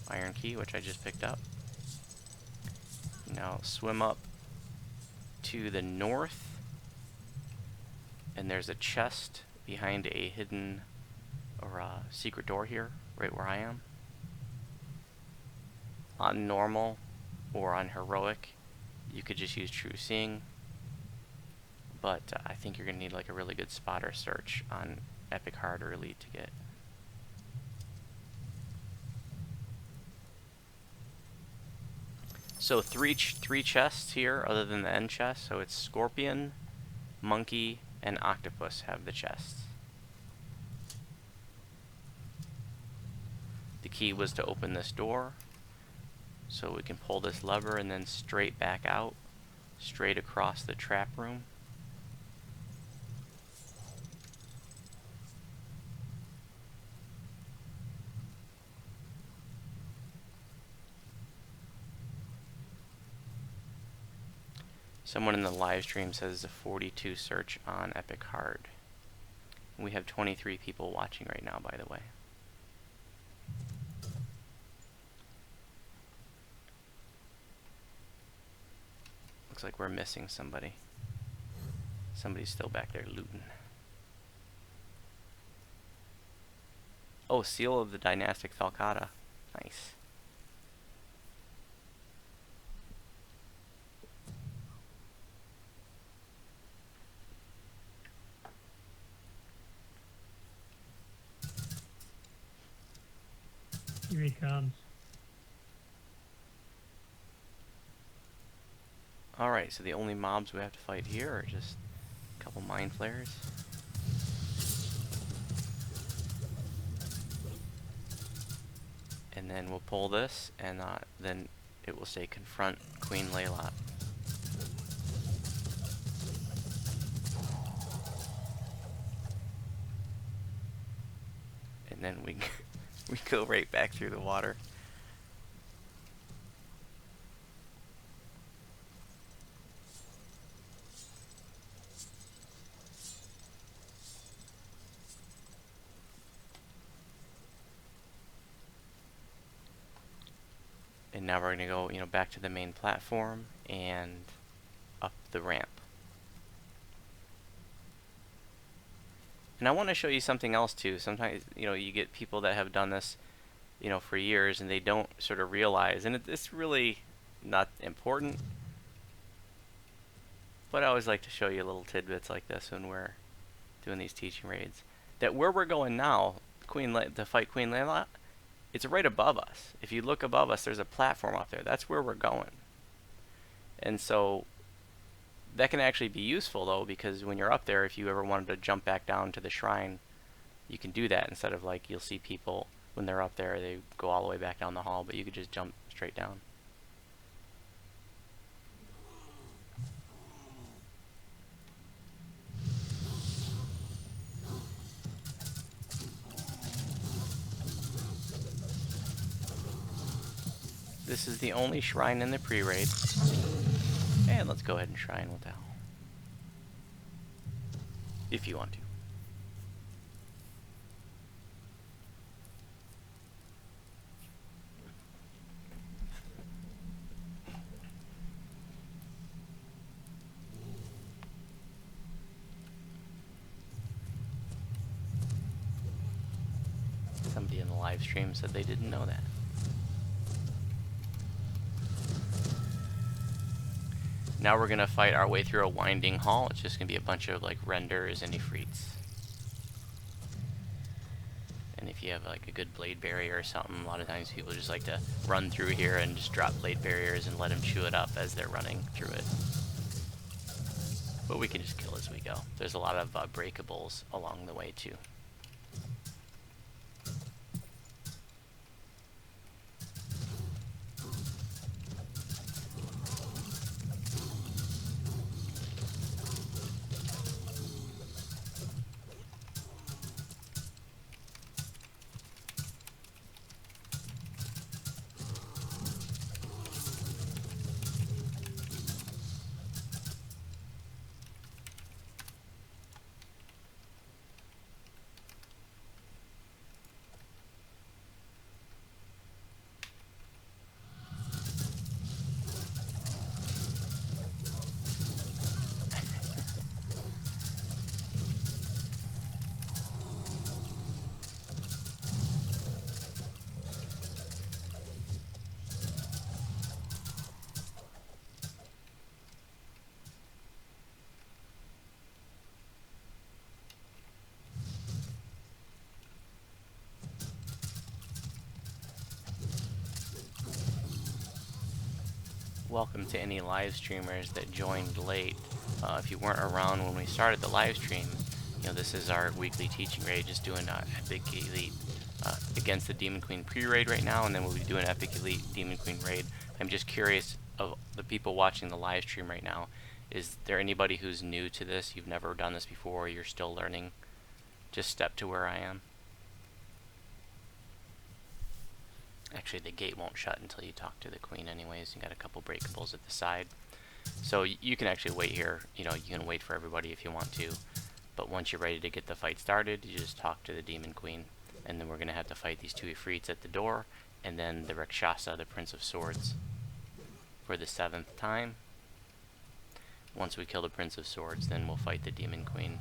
Iron key, which I just picked up. Now swim up to the north, and there's a chest behind a hidden or a secret door here, right where I am. On normal or on heroic, you could just use True Seeing, but I think you're gonna need like a really good spotter search on Epic Hard or Elite to get. So three chests here, other than the end chest. So it's Scorpion, Monkey, and Octopus have the chests. key was to open this door. So we can pull this lever and then straight back out, straight across the trap room. Someone in the live stream says a 42 search on Epic Hard. We have 23 people watching right now, by the way. Looks like we're missing somebody. Somebody's still back there looting. Oh, Seal of the Dynastic Falcata. Nice. Here he comes. Alright, so the only mobs we have to fight here are just a couple mind flayers. And then we'll pull this, and then it will say confront Queen Layla. And then we we go right back through the water. And now we're going to go, back to the main platform and up the ramp. And I want to show you something else too. Sometimes, you get people that have done this, for years, and they don't sort of realize, and it's really not important, but I always like to show you little tidbits like this when we're doing these teaching raids. That where we're going now, to fight Queen Layla, it's right above us. If you look above us, there's a platform up there. That's where we're going. And so that can actually be useful, though, because when you're up there, if you ever wanted to jump back down to the shrine, you can do that instead of, like, you'll see people when they're up there, they go all the way back down the hall, but you could just jump straight down. This is the only shrine in the pre-raid. And let's go ahead and shrine with that. If you want to. Somebody in the live stream said they didn't know that. Now we're gonna fight our way through a winding hall. It's just gonna be a bunch of like renders and ifrits. And if you have like a good blade barrier or something, a lot of times people just like to run through here and just drop blade barriers and let them chew it up as they're running through it. But we can just kill as we go. There's a lot of breakables along the way too. Welcome to any live streamers that joined late. If you weren't around when we started the live stream, this is our weekly teaching raid, just doing Epic Elite against the Demon Queen pre-raid right now, and then we'll be doing Epic Elite Demon Queen raid. I'm just curious of the people watching the live stream right now. Is there anybody who's new to this? You've never done this before, or you're still learning? Just step to where I am. Actually, the gate won't shut until you talk to the queen anyways. You got a couple breakables at the side. So you can actually wait here. You know, you can wait for everybody if you want to. But once you're ready to get the fight started, you just talk to the Demon Queen. And then we're going to have to fight these two Ifrits at the door. And then the Rakshasa, the Prince of Swords, for the 7th time. Once we kill the Prince of Swords, then we'll fight the Demon Queen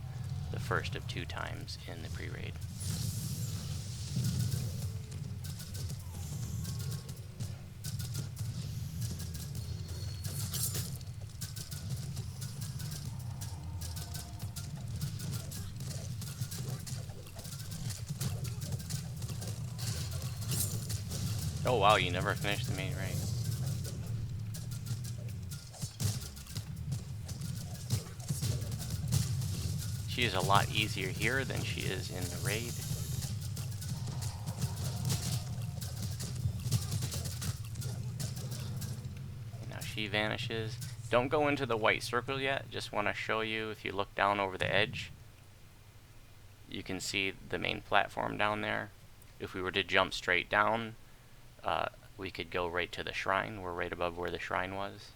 the first of 2 times in the pre-raid. Oh wow, you never finished the main raid. She is a lot easier here than she is in the raid. And now she vanishes. Don't go into the white circle yet. Just want to show you, if you look down over the edge, you can see the main platform down there. If we were to jump straight down, we could go right to the shrine. We're right above where the shrine was.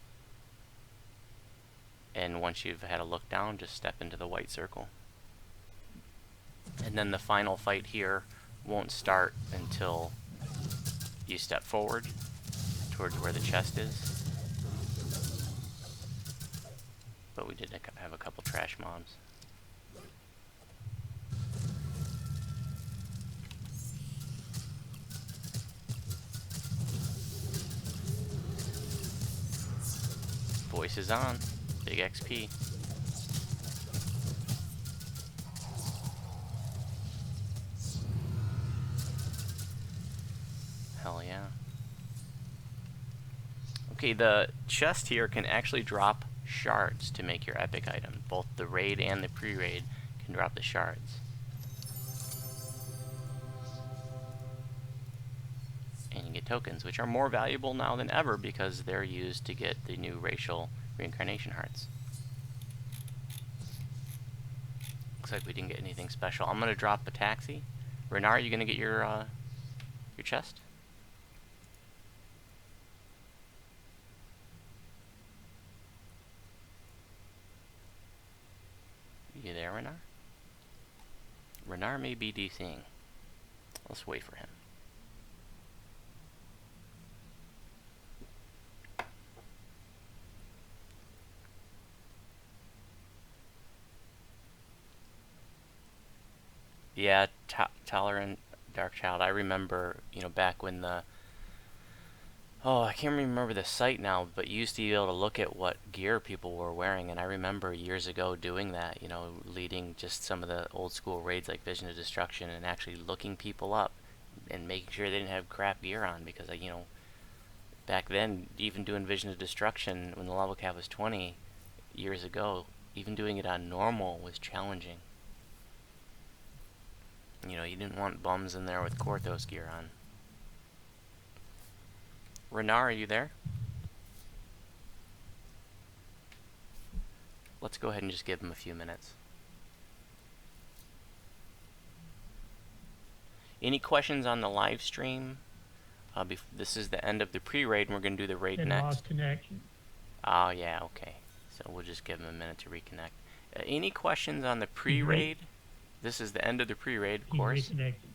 And once you've had a look down, just step into the white circle. And then the final fight here won't start until you step forward towards where the chest is. But we did have a couple trash mobs. Voice is on. Big XP. Hell yeah. Okay, the chest here can actually drop shards to make your epic item. Both the raid and the pre-raid can drop the shards. And you get tokens, which are more valuable now than ever because they're used to get the new racial reincarnation hearts. Looks like we didn't get anything special. I'm gonna drop a taxi. Renar, are you gonna get your chest? You there, Renar? Renar may be DCing. Let's wait for him. Yeah, Tolerant Darkchild. I remember, you know, back when the... Oh, I can't remember the site now, but you used to be able to look at what gear people were wearing, and I remember years ago doing that, you know, leading just some of the old school raids like Vision of Destruction and actually looking people up and making sure they didn't have crap gear on, because, you know, back then, even doing Vision of Destruction when the level cap was 20 years ago, even doing it on normal was challenging. You know, you didn't want bums in there with Korthos gear on. Renar, are you there? Let's go ahead and just give him a few minutes. Any questions on the live stream? This is the end of the pre-raid, and we're going to do the raid next. Lost connection. Oh, yeah, okay. So we'll just give him a minute to reconnect. Any questions on the pre-raid? This is the end of the pre-raid, of course. Reconnected.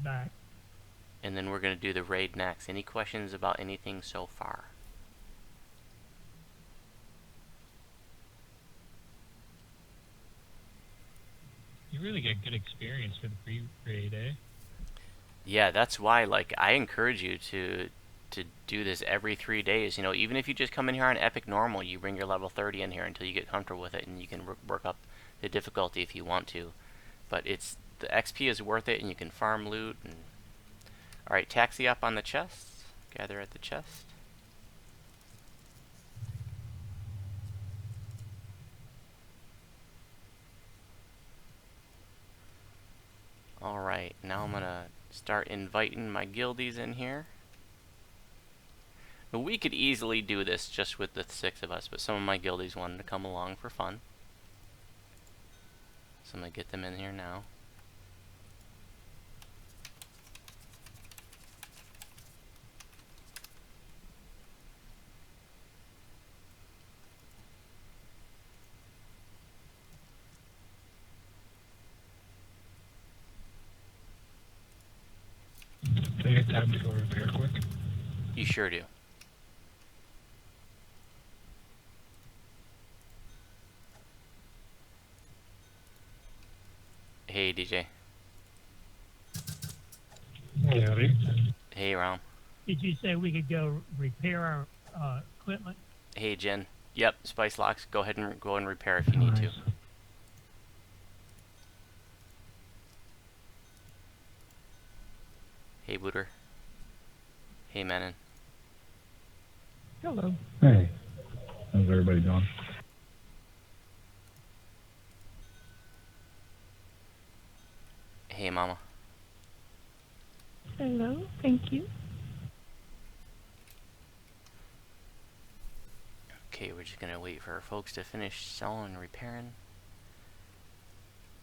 Back. And then we're going to do the raid next. Any questions about anything so far? You really get good experience for the pre-raid, eh? Yeah, that's why, like, I encourage you to do this every 3 days. You know, even if you just come in here on Epic Normal, you bring your level 30 in here until you get comfortable with it, and you can work up the difficulty if you want to. But the XP is worth it, and you can farm loot. And alright, taxi up on the chest. Gather at the chest. Alright, now I'm gonna start inviting my guildies in here. Now, we could easily do this just with the 6 of us, but some of my guildies wanted to come along for fun. So I'm gonna get them in here now. Do I get time to go repair quick? You sure do. Hey, DJ. Howdy. Hey, Rom. Did you say we could go repair our equipment? Hey, Jen. Yep, Spice Locks. Go ahead and repair if you need to. Nice. Hey, Booter. Hey, Menon. Hello. Hey, how's everybody doing? Hey, Mama. Hello, thank you. Okay, we're just gonna wait for our folks to finish selling and repairing.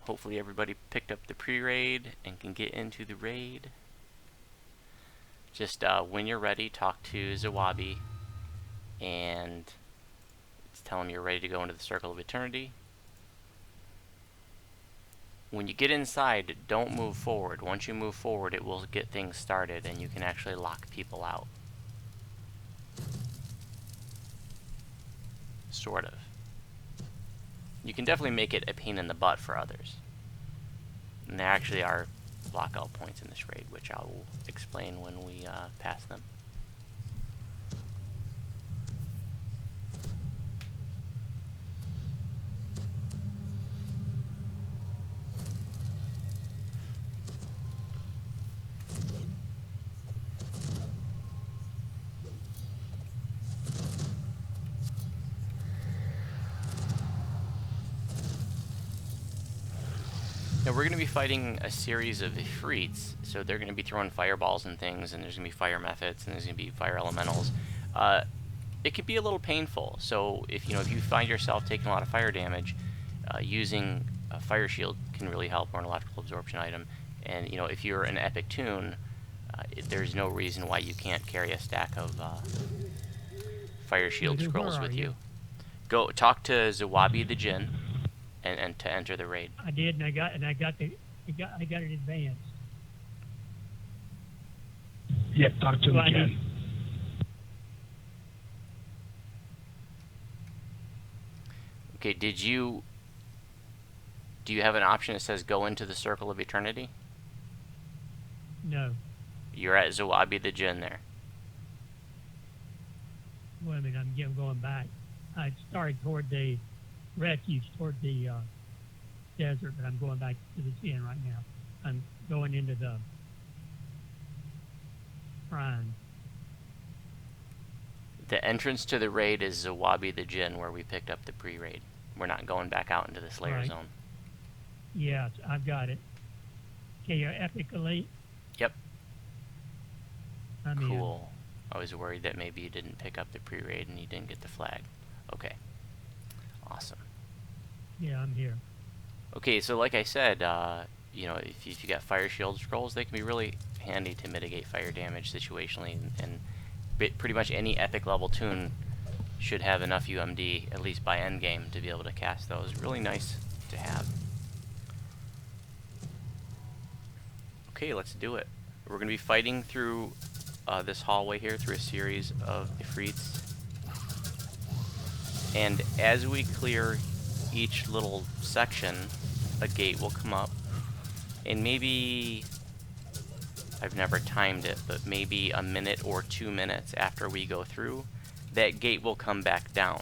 Hopefully everybody picked up the pre-raid and can get into the raid. Just when you're ready, talk to Zawabi and tell him you're ready to go into the Circle of Eternity. When you get inside, don't move forward. Once you move forward, it will get things started and you can actually lock people out. Sort of. You can definitely make it a pain in the butt for others. And there actually are lockout points in this raid, which I will explain when we pass them. Now we're going to be fighting a series of Ifrits, so they're going to be throwing fireballs and things, and there's going to be fire methods, and there's going to be fire elementals. It can be a little painful, so if you find yourself taking a lot of fire damage, using a fire shield can really help, or an electrical absorption item. And if you're an epic toon, there's no reason why you can't carry a stack of fire shield Where scrolls are with you? you. Go talk to Zawabi the Jinn, and to enter the raid. I did, and I got it advanced. Yep, talk to him Do I again. need- Okay, do you have an option that says go into the Circle of Eternity? No. You're at Zawabi the Jinn there. Wait a minute, I'm going back. I started toward the refuge, toward the desert, but I'm going back to the inn right now. I'm going into the shrine. The entrance to the raid is Zawabi the Jinn, where we picked up the pre-raid. We're not going back out into the Slayer Right. zone. Yes, I've got it. Okay, you're Epic Elite? Yep. I'm in. Cool. I was worried that maybe you didn't pick up the pre-raid and you didn't get the flag. Okay. Awesome. Yeah, I'm here. Okay, so like I said, if you got fire shield scrolls, they can be really handy to mitigate fire damage situationally, and pretty much any epic level toon should have enough UMD, at least by endgame, to be able to cast those. Really nice to have. Okay, let's do it. We're going to be fighting through this hallway here, through a series of Ifrits. And as we clear each little section, a gate will come up. And maybe, I've never timed it, but maybe a minute or 2 minutes after we go through, that gate will come back down.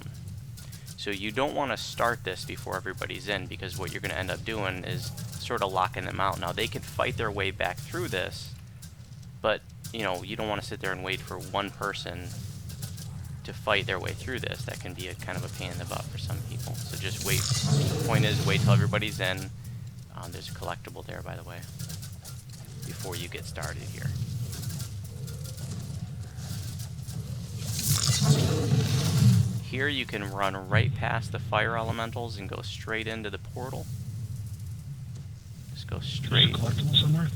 So you don't want to start this before everybody's in, because what you're going to end up doing is sort of locking them out. Now, they can fight their way back through this, but you don't want to sit there and wait for one person to fight their way through this. That can be a kind of a pain in the butt for some people. So just wait. The point is, wait till everybody's in. There's a collectible there, by the way. before you get started here. Here you can run right past the fire elementals and go straight into the portal. Just go There's a straight. collectible somewhere.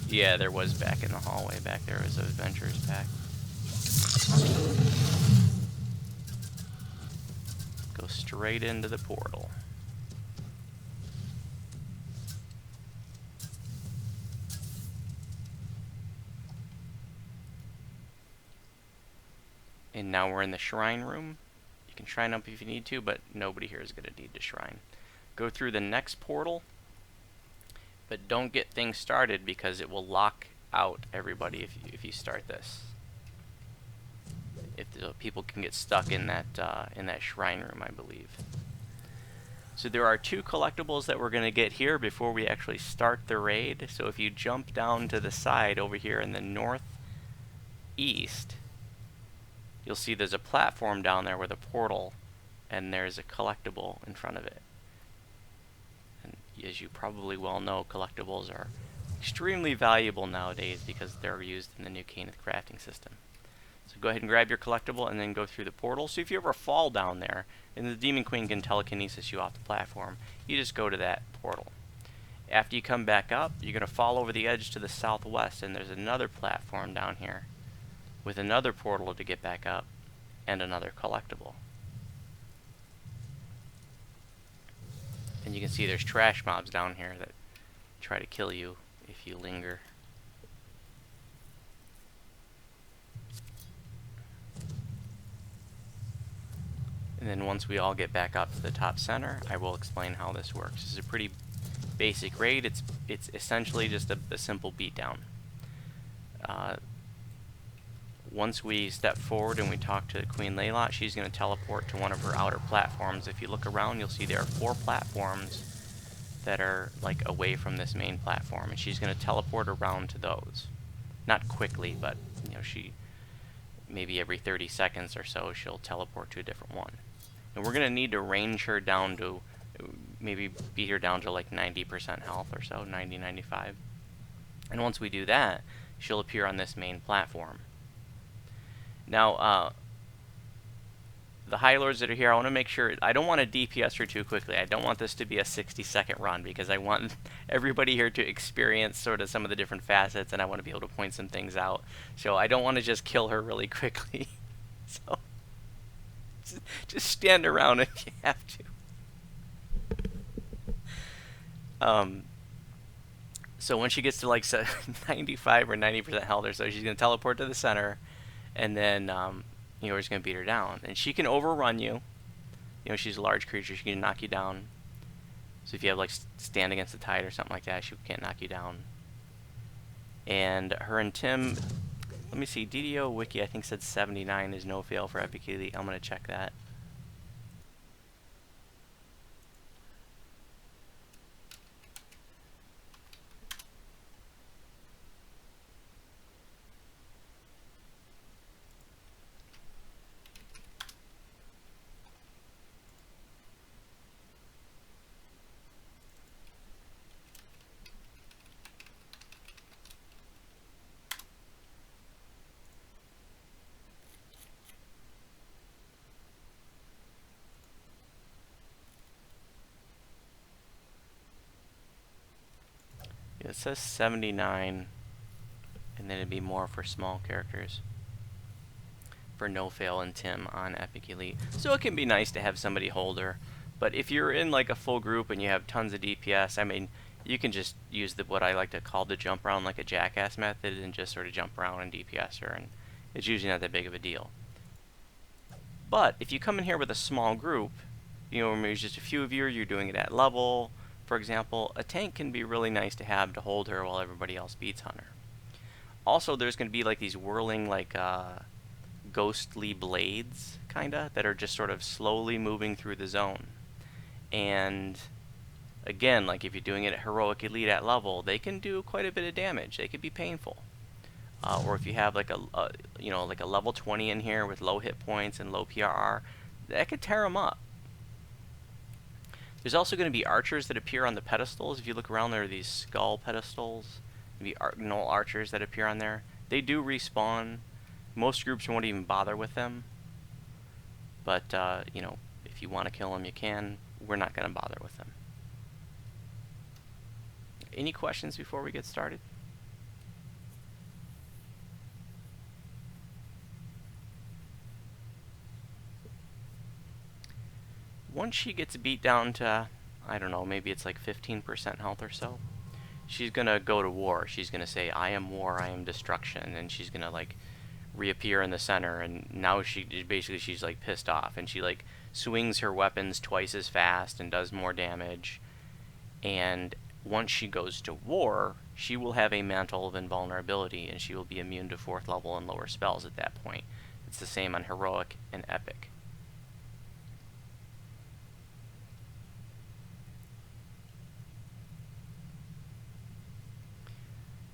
Yeah, there was back in the hallway. Back there was an adventurers pack. Go straight into the portal. And now we're in the shrine room. You can shrine up if you need to, but nobody here is going to need to shrine. Go through the next portal, but don't get things started because it will lock out everybody if you start this. If the people can get stuck in that shrine room, I believe. So there are 2 collectibles that we're going to get here before we actually start the raid. So if you jump down to the side over here in the northeast, you'll see there's a platform down there with a portal, and there's a collectible in front of it. And as you probably well know, collectibles are extremely valuable nowadays because they're used in the new Caneth crafting system. So go ahead and grab your collectible and then go through the portal. So if you ever fall down there, and the Demon Queen can telekinesis you off the platform, you just go to that portal. After you come back up, you're going to fall over the edge to the southwest, and there's another platform down here with another portal to get back up and another collectible. And you can see there's trash mobs down here that try to kill you if you linger. And then once we all get back up to the top center, I will explain how this works. This is a pretty basic raid. It's essentially just a simple beatdown. Once we step forward and we talk to Queen Laylot, she's going to teleport to one of her outer platforms. If you look around, you'll see there are 4 platforms that are like away from this main platform, and she's going to teleport around to those. Not quickly, but you know, she maybe every 30 seconds or so she'll teleport to a different one. And we're going to need to range her down to, maybe beat her down to like 90% health or so, 90, 95. And once we do that, she'll appear on this main platform. Now, the High Lords that are here, I want to make sure, I don't want to DPS her too quickly. I don't want this to be a 60-second run because I want everybody here to experience sort of some of the different facets, and I want to be able to point some things out. So I don't want to just kill her really quickly. So just stand around if you have to. So when she gets to like 95 or 90% health or so, she's going to teleport to the center, and then you know, we're just going to beat her down. And she can overrun you. You know, she's a large creature. She can knock you down. So if you have like stand against the tide or something like that, she can't knock you down. And her and Tim, let me see, DDO Wiki I think said 79 is no fail for Epic Elite. I'm going to check that. It says 79, and then it'd be more for small characters. For No Fail and Tim on Epic Elite. So it can be nice to have somebody hold her. But if you're in like a full group and you have tons of DPS, I mean, you can just use what I like to call the jump around like a jackass method and just sort of jump around and DPS her, and it's usually not that big of a deal. But if you come in here with a small group, you know, maybe just a few of you, you're doing it at level, for example, a tank can be really nice to have to hold her while everybody else beats on her. Also, there's going to be like these whirling, like, ghostly blades, kinda, that are just sort of slowly moving through the zone. And, again, like if you're doing it at Heroic Elite at level, they can do quite a bit of damage. They could be painful. Or if you have like you know, like a level 20 in here with low hit points and low PRR, that could tear them up. There's also going to be archers that appear on the pedestals. If you look around, there are these skull pedestals. maybe null archers that appear on there. They do respawn. Most groups won't even bother with them. But, you know, if you want to kill them, you can. We're not going to bother with them. Any questions before we get started? Once she gets beat down to, I don't know, maybe it's like 15% health or so, she's going to go to war. She's going to say, I am war, I am destruction, and she's going to, like, reappear in the center, and now she's like pissed off, and she like swings her weapons twice as fast and does more damage. And once she goes to war, she will have a mantle of invulnerability, and she will be immune to 4th level and lower spells at that point. It's the same on heroic and epic.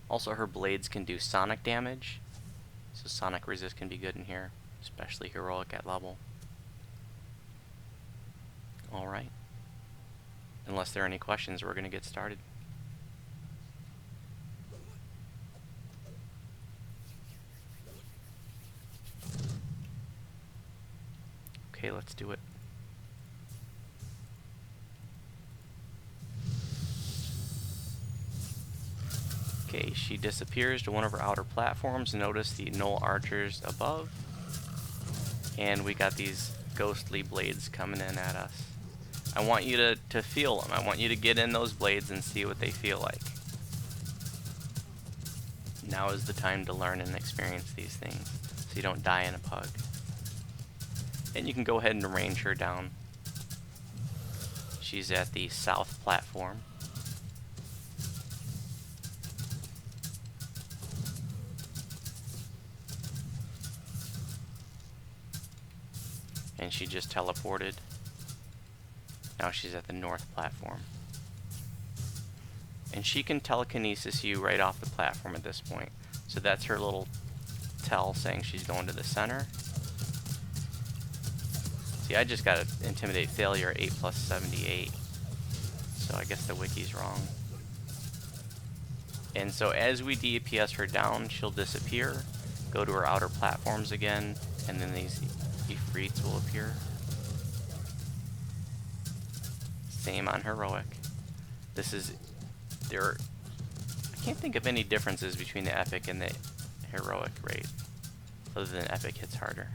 Also, her blades can do sonic damage, so sonic resist can be good in here, especially heroic at level. Alright. Unless there are any questions, we're going to get started. Okay, let's do it. Okay, she disappears to one of her outer platforms. Notice the null archers above. And we got these ghostly blades coming in at us. I want you to feel them. I want you to get in those blades and see what they feel like. Now is the time to learn and experience these things, so you don't die in a pug. And you can go ahead and range her down. She's at the south platform. And she just teleported. Now she's at the north platform. And she can telekinesis you right off the platform at this point. So that's her little tell saying she's going to the center. See, I just got an intimidate failure 8 plus 78. So I guess the wiki's wrong. And so as we DPS her down, she'll disappear, go to her outer platforms again, and then these Ifrits will appear. Same on heroic. I can't think of any differences between the epic and the heroic raid, other than epic hits harder.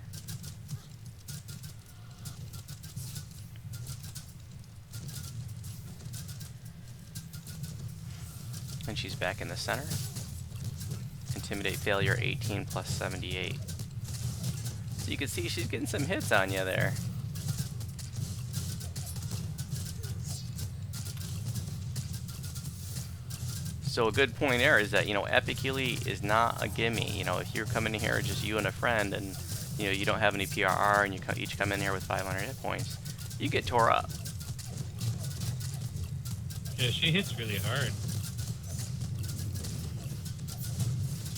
And she's back in the center. Intimidate failure 18 plus 78. So you can see she's getting some hits on you there. So a good point there is that, you know, epic elite is not a gimme. You know, if you're coming in here just you and a friend, and you know you don't have any PRR, and you each come in here with 500 hit points, you get tore up. Yeah, she hits really hard.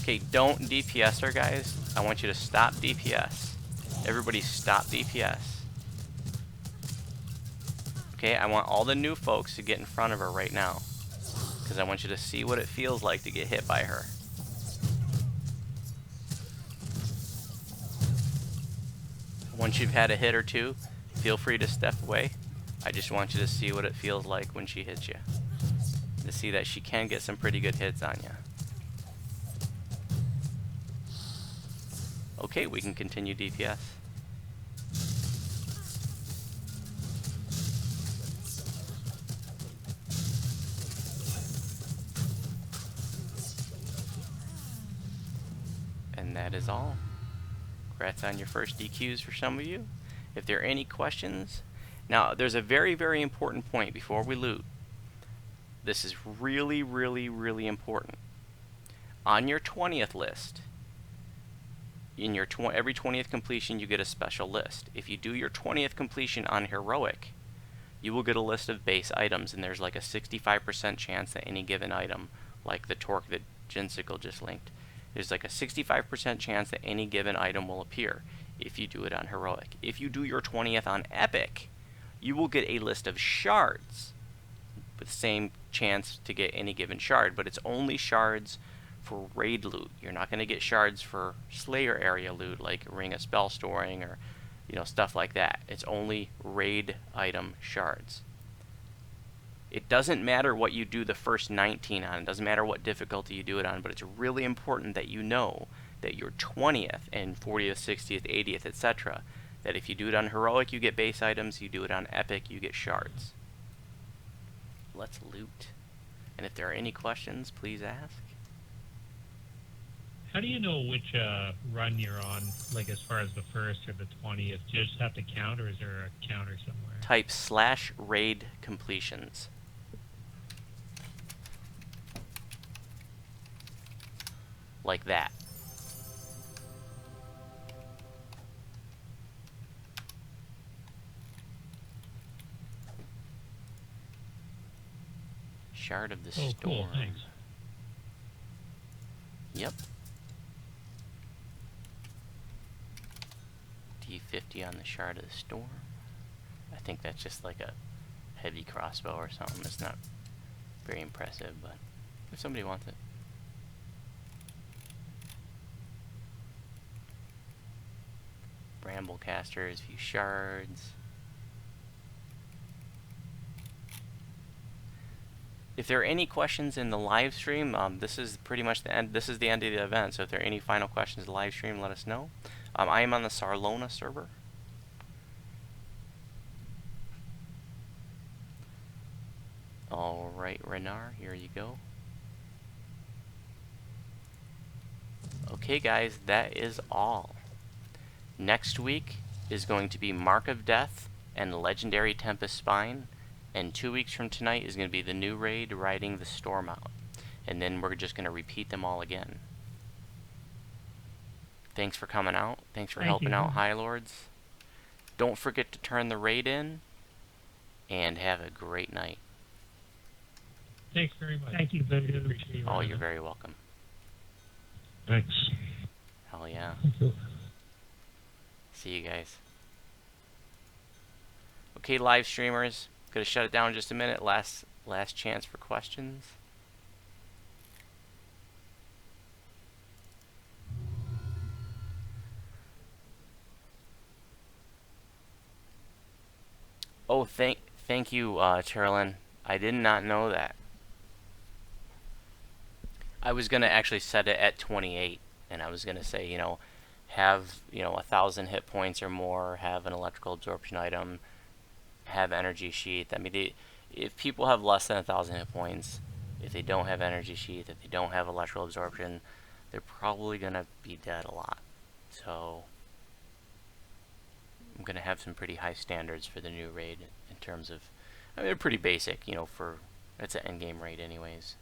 Okay, don't DPS her, guys. I want you to stop DPS. Everybody stop DPS. Okay, I want all the new folks to get in front of her right now, because I want you to see what it feels like to get hit by her. Once you've had a hit or two, feel free to step away. I just want you to see what it feels like when she hits you. To see that she can get some pretty good hits on you. Okay, we can continue DPS. And that is all. Congrats on your first DQs for some of you. If there are any questions, now there's a very, very important point before we loot. This is really, really, really important. On your 20th list, in your every 20th completion, you get a special list. If you do your 20th completion on heroic, you will get a list of base items, and there's like a 65% chance that any given item, like the torque that Jinsicle just linked, there's like a 65% chance that any given item will appear if you do it on heroic. If you do your 20th on epic, you will get a list of shards. with the same chance to get any given shard, but it's only shards for raid loot. You're not going to get shards for Slayer area loot like Ring of Spell Storing or stuff like that. It's only raid item shards. It doesn't matter what you do the first 19 on. It doesn't matter what difficulty you do it on, but it's really important that you know that your 20th and 40th, 60th, 80th, etc., that if you do it on Heroic, you get base items. You do it on Epic, you get shards. Let's loot. And if there are any questions, please ask. How do you know which run you're on, like as far as the first or the 20th? Do you just have to count, or is there a counter somewhere? Type /raid completions. Like that. Shard of the Storm. Cool, thanks. Yep. D50 on the Shard of the Storm. I think that's just like a heavy crossbow or something. It's not very impressive, but if somebody wants it. Bramblecasters, few shards. If there are any questions in the live stream, this is pretty much the end. This is the end of the event. So if there are any final questions in the live stream, let us know. I am on the Sarlona server. All right, Renar, here you go. Okay, guys, that is all. Next week is going to be Mark of Death and Legendary Tempest Spine. And 2 weeks from tonight is going to be the new raid, Riding the Storm Out. And then we're just going to repeat them all again. Thanks for coming out. Thanks for helping out, High Lords. Don't forget to turn the raid in. And have a great night. Thanks very much. Thank you, Voodoo. Appreciate you. Oh, you're very welcome. Thanks. Hell yeah. Thank you. See you guys. Okay, live streamers. Gonna shut it down in just a minute. Last chance for questions. Oh, thank you, Cherlin. I did not know that. I was gonna actually set it at 28, and I was gonna say, have 1,000 hit points or more, have an electrical absorption item, have energy sheath. I mean, if people have less than 1,000 hit points, if they don't have energy sheath, if they don't have electrical absorption, they're probably gonna be dead a lot. So I'm gonna have some pretty high standards for the new raid in terms of, I mean, they're pretty basic, for it's an endgame raid anyways.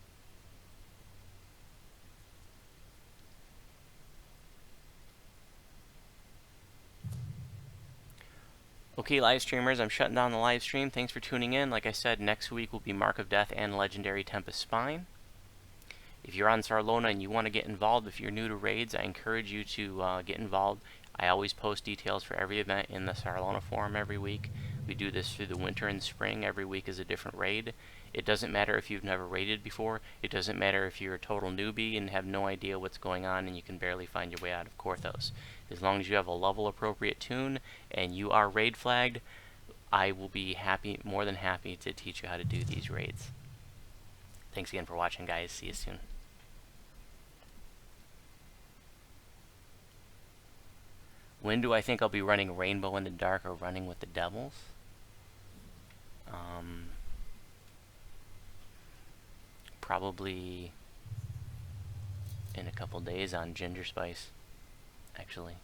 Okay, live streamers, I'm shutting down the live stream. Thanks for tuning in. Like I said, next week will be Mark of Death and Legendary Tempest Spine. If you're on Sarlona and you want to get involved, if you're new to raids, I encourage you to get involved. I always post details for every event in the Sarlona forum every week. We do this through the winter and spring. Every week is a different raid. It doesn't matter if you've never raided before. It doesn't matter if you're a total newbie and have no idea what's going on and you can barely find your way out of Korthos. As long as you have a level appropriate tune and you are raid flagged, I will be more than happy to teach you how to do these raids. Thanks again for watching, guys. See you soon. When do I think I'll be running Rainbow in the Dark or running with the Devils? Probably in a couple days on Ginger Spice, actually.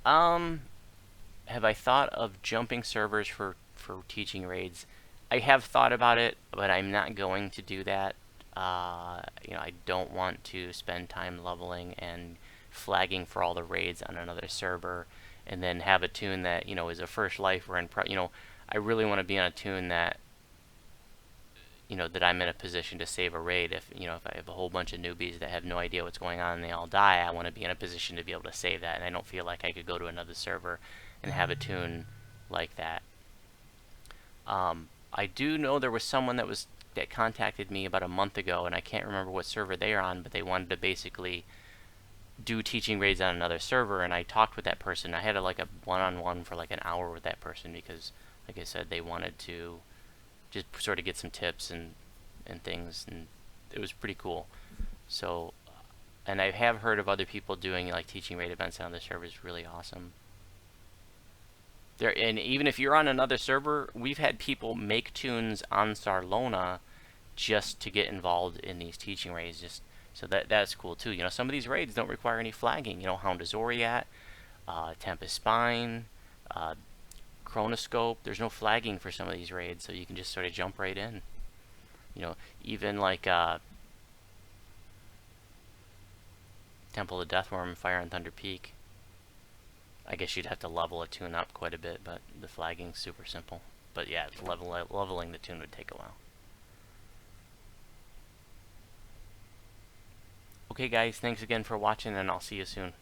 Have I thought of jumping servers for teaching raids? I have thought about it, but I'm not going to do that. I don't want to spend time leveling and flagging for all the raids on another server and then have a tune that, is a first lifer and, I really want to be on a tune that, that I'm in a position to save a raid. If I have a whole bunch of newbies that have no idea what's going on and they all die, I want to be in a position to be able to save that, and I don't feel like I could go to another server and have a tune like that. I do know there was someone that contacted me about a month ago, and I can't remember what server they are on, but they wanted to basically do teaching raids on another server, and I talked with that person. I had like a one-on-one for like an hour with that person because, like I said, they wanted to just sort of get some tips and things, and it was pretty cool. So, and I have heard of other people doing like teaching raid events on other servers. Really awesome. There, and even if you're on another server, we've had people make tunes on Sarlona just to get involved in these teaching raids. Just so that's cool too. You know, some of these raids don't require any flagging. You know, Hound of Zoriat, Tempest Spine, Chronoscope. There's no flagging for some of these raids, so you can just sort of jump right in. You know, even like Temple of Deathworm, Fire and Thunder Peak. I guess you'd have to level a tune up quite a bit, but the flagging's super simple. But yeah, leveling the tune would take a while. Okay guys, thanks again for watching, and I'll see you soon.